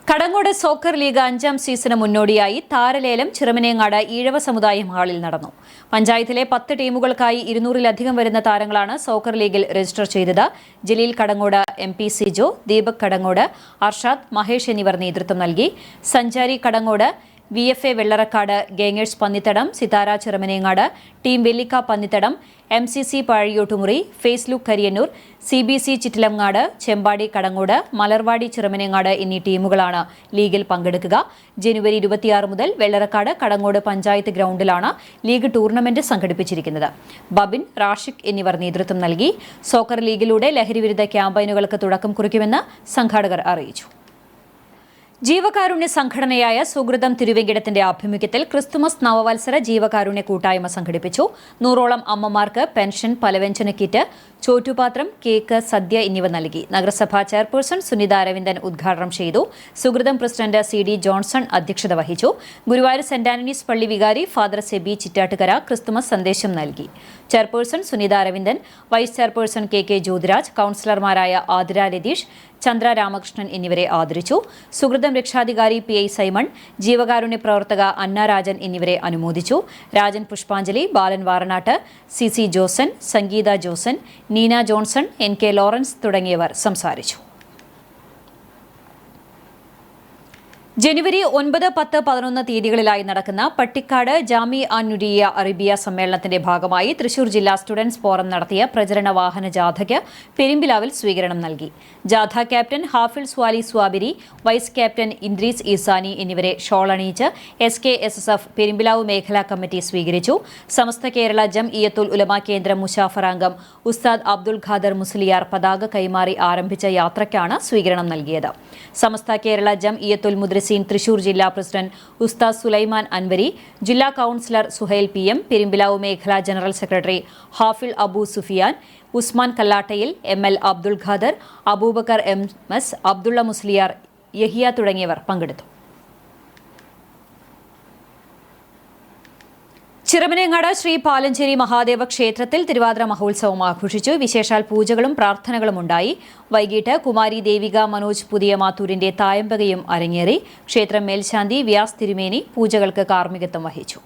കടങ്ങോട് സോക്കർ ലീഗ് 5ാം സീസണ് മുന്നോടിയായി താരലേലം ചിറമനേങ്ങാട് ഈഴവ സമുദായം ഹാളിൽ നടന്നു. പഞ്ചായത്തിലെ 10 ടീമുകൾക്കായി 200-ലധികം വരുന്ന താരങ്ങളാണ് സോക്കർ ലീഗിൽ രജിസ്റ്റർ ചെയ്തത്. ജലീൽ കടങ്ങോട്, MP സിജോ, ദീപക് കടങ്ങോട്, അർഷാദ്, മഹേഷ് എന്നിവർ നേതൃത്വം നൽകി. Sanchari Kadangode, VFA Vellarakkad, gangers Pannithadam, Sithara Chiramanengad, team Vellikka Pannithadam, MCC Pazhayottumuri, face look Kariyannur, CBC Chittilangad, Chembadi Kadangode, Malarvadi Chiramanengad എന്നീ ടീമുകളാണ് ലീഗിൽ പങ്കെടുക്കുക. ജനുവരി 26 മുതൽ വെള്ളറക്കാട് കടങ്ങോട് പഞ്ചായത്ത് ഗ്രൗണ്ടിലാണ് ലീഗ് ടൂർണമെന്റ് സംഘടിപ്പിച്ചിരിക്കുന്നത്. ബബിൻ, റാഷിഖ് എന്നിവർ നേതൃത്വം നൽകി. സോക്കർ ലീഗിലൂടെ ലഹരിവിരുദ്ധ ക്യാമ്പയിനുകൾക്ക് തുടക്കം കുറിക്കുമെന്ന് സംഘാടകർ അറിയിച്ചു. ജീവകാരുണ്യ സംഘടനയായ സുഹൃതം തിരുവെങ്കിടത്തിന്റെ ആഭിമുഖ്യത്തിൽ ക്രിസ്തുമസ് നവവത്സര ജീവകാരുണ്യ കൂട്ടായ്മ സംഘടിപ്പിച്ചു. 100ഓളം അമ്മമാർക്ക് പെൻഷൻ, പലവ്യഞ്ജന കിറ്റ്, ചോറ്റുപാത്രം, കേക്ക്, സദ്യ എന്നിവ നൽകി. നഗരസഭാ ചെയർപേഴ്സൺ സുനിത അരവിന്ദൻ ഉദ്ഘാടനം ചെയ്തു. സുഹൃതം പ്രസിഡന്റ് CD ജോൺസൺ അധ്യക്ഷത വഹിച്ചു. ഗുരുവായൂർ സെന്റ് ആന്റണീസ് പള്ളി വികാരി ഫാദർ സെബി ചിറ്റാട്ടുകര ക്രിസ്തുമസ് സന്ദേശം നൽകി. Chairperson Sunitha Aravindan, vice chairperson KK Jyothiraj, കൌൺസിലർമാരായ ആതിര രതീഷ്, ചന്ദ്ര രാമകൃഷ്ണൻ എന്നിവരെ ആദരിച്ചു. സുഹൃതം രക്ഷാധികാരി PI സൈമൺ, ജീവകാരുണ്യ പ്രവർത്തക അന്ന രാജൻ എന്നിവരെ അനുമോദിച്ചു. Rajan Pushpanjali, Balan Varanattu, CC Josan, Sangeetha Josan, Neena Johnson, NK Lawrence തുടങ്ങിയവർ സംസാരിച്ചു. ജനുവരി 9, 10, 11 തീയതികളിലായി നടക്കുന്ന പട്ടിക്കാട് ജാമി നുരിയ അറബിയ സമ്മേളനത്തിന്റെ ഭാഗമായി തൃശൂർ ജില്ലാ സ്റ്റുഡൻസ് ഫോറം നടത്തിയ പ്രചരണ വാഹന ജാഥയ്ക്ക് പെരുമ്പിലാവിൽ സ്വീകരണം നൽകി. ജാഥ captain Hafil Swali സ്വാബിരി, vice captain ഇന്ദ്രീസ് ഈസാനി എന്നിവരെ ഷോൾ അണിയിച്ച് SKSSF പെരുമ്പിലാവ് മേഖലാ കമ്മിറ്റി സ്വീകരിച്ചു. സമസ്ത കേരള ജംഇയ്യത്തുൽ ഉലമ കേന്ദ്രം മുശാഫർ അംഗം ഉസ്താദ് അബ്ദുൽ ഖാദർ മുസ്ലിയാർ പതാക കൈമാറി ആരംഭിച്ച യാത്രയ്ക്കാണ് സ്വീകരണം നൽകിയത്. സമസ്ത കേരള ജംഇയ്യത്തുൽ മുദ്രിസീൻ തൃശൂർ ജില്ലാ പ്രസിഡന്റ് ഉസ്താദ് സുലൈമാൻ അൻവരി, ജില്ലാ കൌൺസിലർ സുഹൈൽ PM, പെരുമ്പിലാവ് മേഖലാ general secretary Hafil Abu Sufyan, Usman കല്ലാട്ടയിൽ, ML Abdul Khader, Abubakar MS, Abdulla Musliyar, Yahya തുടങ്ങിയവർ പങ്കെടുത്തു. ചിറമനേങ്ങാട് ശ്രീ പാലഞ്ചേരി മഹാദേവ ക്ഷേത്രത്തിൽ തിരുവാതിര മഹോത്സവം ആഘോഷിച്ചു. വിശേഷാൽ പൂജകളും പ്രാർത്ഥനകളും ഉണ്ടായി. വൈകിട്ട് കുമാരി ദേവിക മനോജ് പുതിയ മാത്തൂരിന്റെ തായമ്പകയും അരങ്ങേറി. ക്ഷേത്രം മേൽശാന്തി വ്യാസ് തിരുമേനി പൂജകൾക്ക് കാർമ്മികത്വം വഹിച്ചു.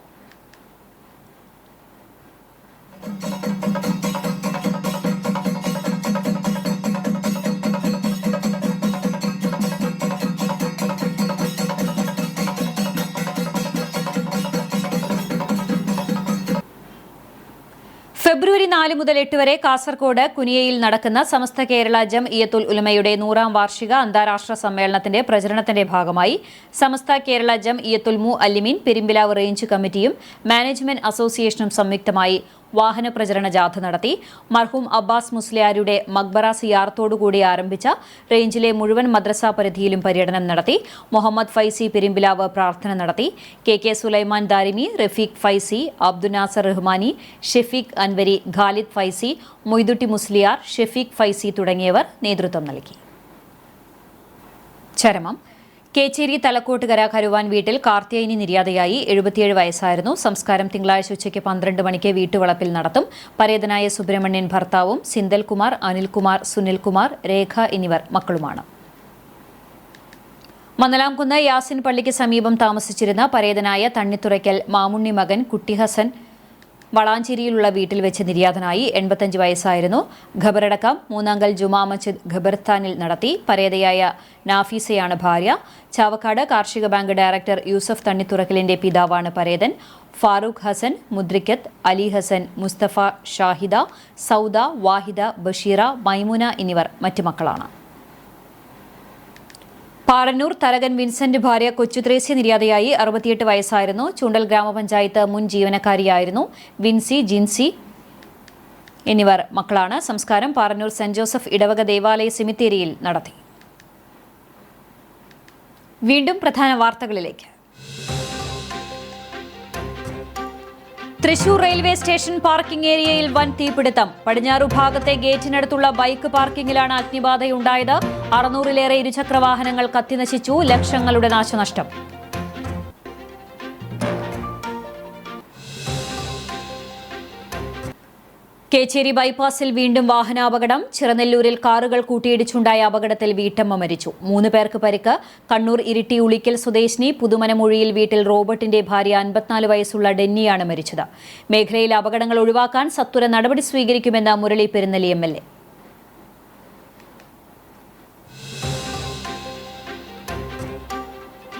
4 മുതൽ 8 വരെ കാസർഗോഡ് കുനിയയിൽ നടക്കുന്ന സമസ്ത കേരള ജംഇയ്യത്തുൽ ഉലമയുടെ 100ാം വാർഷിക അന്താരാഷ്ട്ര സമ്മേളനത്തിന്റെ പ്രചരണത്തിന്റെ ഭാഗമായി സമസ്ത കേരള ജംഇയ്യത്തുൽ മുഅല്ലിമീൻ പെരുമ്പിലാവ് റേഞ്ച് കമ്മിറ്റിയും മാനേജ്മെന്റ് അസോസിയേഷനും സംയുക്തമായി വാഹന പ്രചരണ ജാഥ നടത്തി. മർഹൂം അബ്ബാസ് മുസ്ലിയാരുടെ മക്ബറ സിയാറത്തോടുകൂടി ആരംഭിച്ച റേഞ്ചിലെ മുഴുവൻ മദ്രസ പരിധിയിലും പര്യടനം നടത്തി. മുഹമ്മദ് ഫൈസി പെരുമ്പിലാവ് പ്രാർത്ഥന നടത്തി. കെ സുലൈമാൻ ദാരിമി, റഫീഖ് ഫൈസി, അബ്ദുൽ നാസർ റഹ്മാനി, ഷെഫീഖ് അൻവരി, ഖാലിദ് ഫൈസി, മൊയ്തുട്ടി മുസ്ലിയാർ, ഷെഫീഖ് ഫൈസി തുടങ്ങിയവർ നേതൃത്വം നൽകി. ചരമം. കേച്ചേരി തലക്കോട്ടുകര കരുവാൻ വീട്ടിൽ കാർത്തിയായിനി നിര്യാതയായി. 77 വയസ്സായിരുന്നു. സംസ്കാരം തിങ്കളാഴ്ച ഉച്ചയ്ക്ക് 12 മണിക്ക് വീട്ടുവളപ്പിൽ നടത്തും. പരേതനായ സുബ്രഹ്മണ്യൻ ഭർത്താവും സിന്തൽകുമാർ, അനിൽകുമാർ, സുനിൽകുമാർ, രേഖ എന്നിവർ മക്കളുമാണ്. മന്നലാംകുന്ന് യാസിൻ പള്ളിക്ക് സമീപം താമസിച്ചിരുന്ന പരേതനായ തണ്ണിത്തുറയ്ക്കൽ മാമുണ്ണി മകൻ കുട്ടി ഹസൻ വളാഞ്ചേരിയിലുള്ള വീട്ടിൽ വെച്ച് നിര്യാതനായി. 85 വയസ്സായിരുന്നു. ഖബറടക്കം മൂന്നാങ്കൽ ജുമാ മസ്ജിദ് ഖബർസ്ഥാനിൽ നടത്തി. പരേതയായ നാഫീസയാണ് ഭാര്യ. ചാവക്കാട് കാർഷിക ബാങ്ക് ഡയറക്ടർ യൂസഫ് തണ്ണിത്തുറക്കലിന്റെ പിതാവാണ് പരേതൻ. ഫാറൂഖ് ഹസൻ, മുദ്രിക്കത്ത്, അലി ഹസൻ, മുസ്തഫ, ഷാഹിദ, സൗദ, വാഹിദ, ബഷീറ, മൈമുന എന്നിവർ മറ്റു മക്കളാണ്. പാറന്നൂർ തരകൻ വിൻസെന്റ് ഭാര്യ കൊച്ചുത്രേസ്യ നിര്യാതയായി. 68 വയസ്സായിരുന്നു. ചൂണ്ടൽ ഗ്രാമപഞ്ചായത്ത് മുൻ ജീവനക്കാരിയായിരുന്നു. വിൻസി, ജിൻസി എന്നിവർ മക്കളാണ്. സംസ്കാരം പാറന്നൂർ സെന്റ് ജോസഫ് ഇടവക ദേവാലയ സെമിത്തേരിയിൽ നടത്തി. വീണ്ടും പ്രധാന വാർത്തകളിലേക്ക്. തൃശൂർ റെയിൽവേ സ്റ്റേഷൻ പാർക്കിംഗ് ഏരിയയിൽ വൻ തീപിടുത്തം. പടിഞ്ഞാറു ഭാഗത്തെ ഗേറ്റിനടുത്തുള്ള ബൈക്ക് പാർക്കിംഗിലാണ് അഗ്നിബാധയുണ്ടായത്. 600-ലേറെ ഇരുചക്രവാഹനങ്ങൾ കത്തിനശിച്ചു. ലക്ഷങ്ങളുടെ നാശനഷ്ടം. കേച്ചേരി ബൈപ്പാസിൽ വീണ്ടും വാഹനാപകടം. ചിറനെല്ലൂരിൽ കാറുകൾ കൂട്ടിയിടിച്ചുണ്ടായ അപകടത്തിൽ വീട്ടമ്മ മരിച്ചു. 3 പേർക്ക് പരിക്ക്. കണ്ണൂർ ഇരിട്ടി ഉളിക്കൽ സ്വദേശിനി പുതുമനമൊഴിയിൽ വീട്ടിൽ റോബർട്ടിന്റെ ഭാര്യ 54 വയസ്സുള്ള ഡെന്നിയാണ് മരിച്ചത്. മേഖലയിൽ അപകടങ്ങൾ ഒഴിവാക്കാൻ സത്വര നടപടി സ്വീകരിക്കുമെന്ന് മുരളി പെരുന്നലി MLA.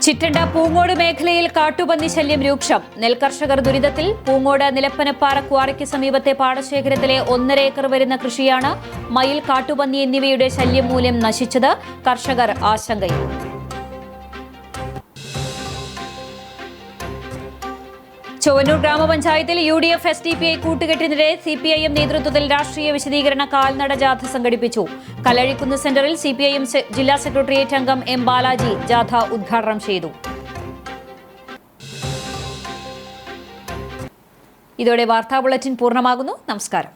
ചിറ്റണ്ട പൂങ്ങോട് മേഖലയിൽ കാട്ടുപന്നി ശല്യം രൂക്ഷം. നെൽകർഷകർ ദുരിതത്തിൽ. പൂങ്ങോട് നിലപ്പനപ്പാറ ക്വാറിക്ക് സമീപത്തെ പാടശേഖരത്തിലെ 1.5 ഏക്കർ വരുന്ന കൃഷിയാണ് മയിൽ, കാട്ടുപന്നി എന്നിവയുടെ ശല്യം മൂലം നശിച്ചത്. കർഷകർ ആശങ്കയിൽ. ചൊവ്വന്നൂർ ഗ്രാമപഞ്ചായത്തിൽ UDF SDPI കൂട്ടുകെട്ടിനെതിരെ CPIM നേതൃത്വത്തിൽ രാഷ്ട്രീയ വിശദീകരണ കാൽനട ജാഥ സംഘടിപ്പിച്ചു. കല്ലഴിക്കുന്ന് സെന്ററിൽ CPIM ജില്ലാ സെക്രട്ടേറിയറ്റ് അംഗം M ബാലാജി ജാഥ ഉദ്ഘാടനം ചെയ്തു. ഇതോടെ വാർത്താ ബുള്ളറ്റിൻ പൂർണ്ണമാകുന്നു. നമസ്കാരം.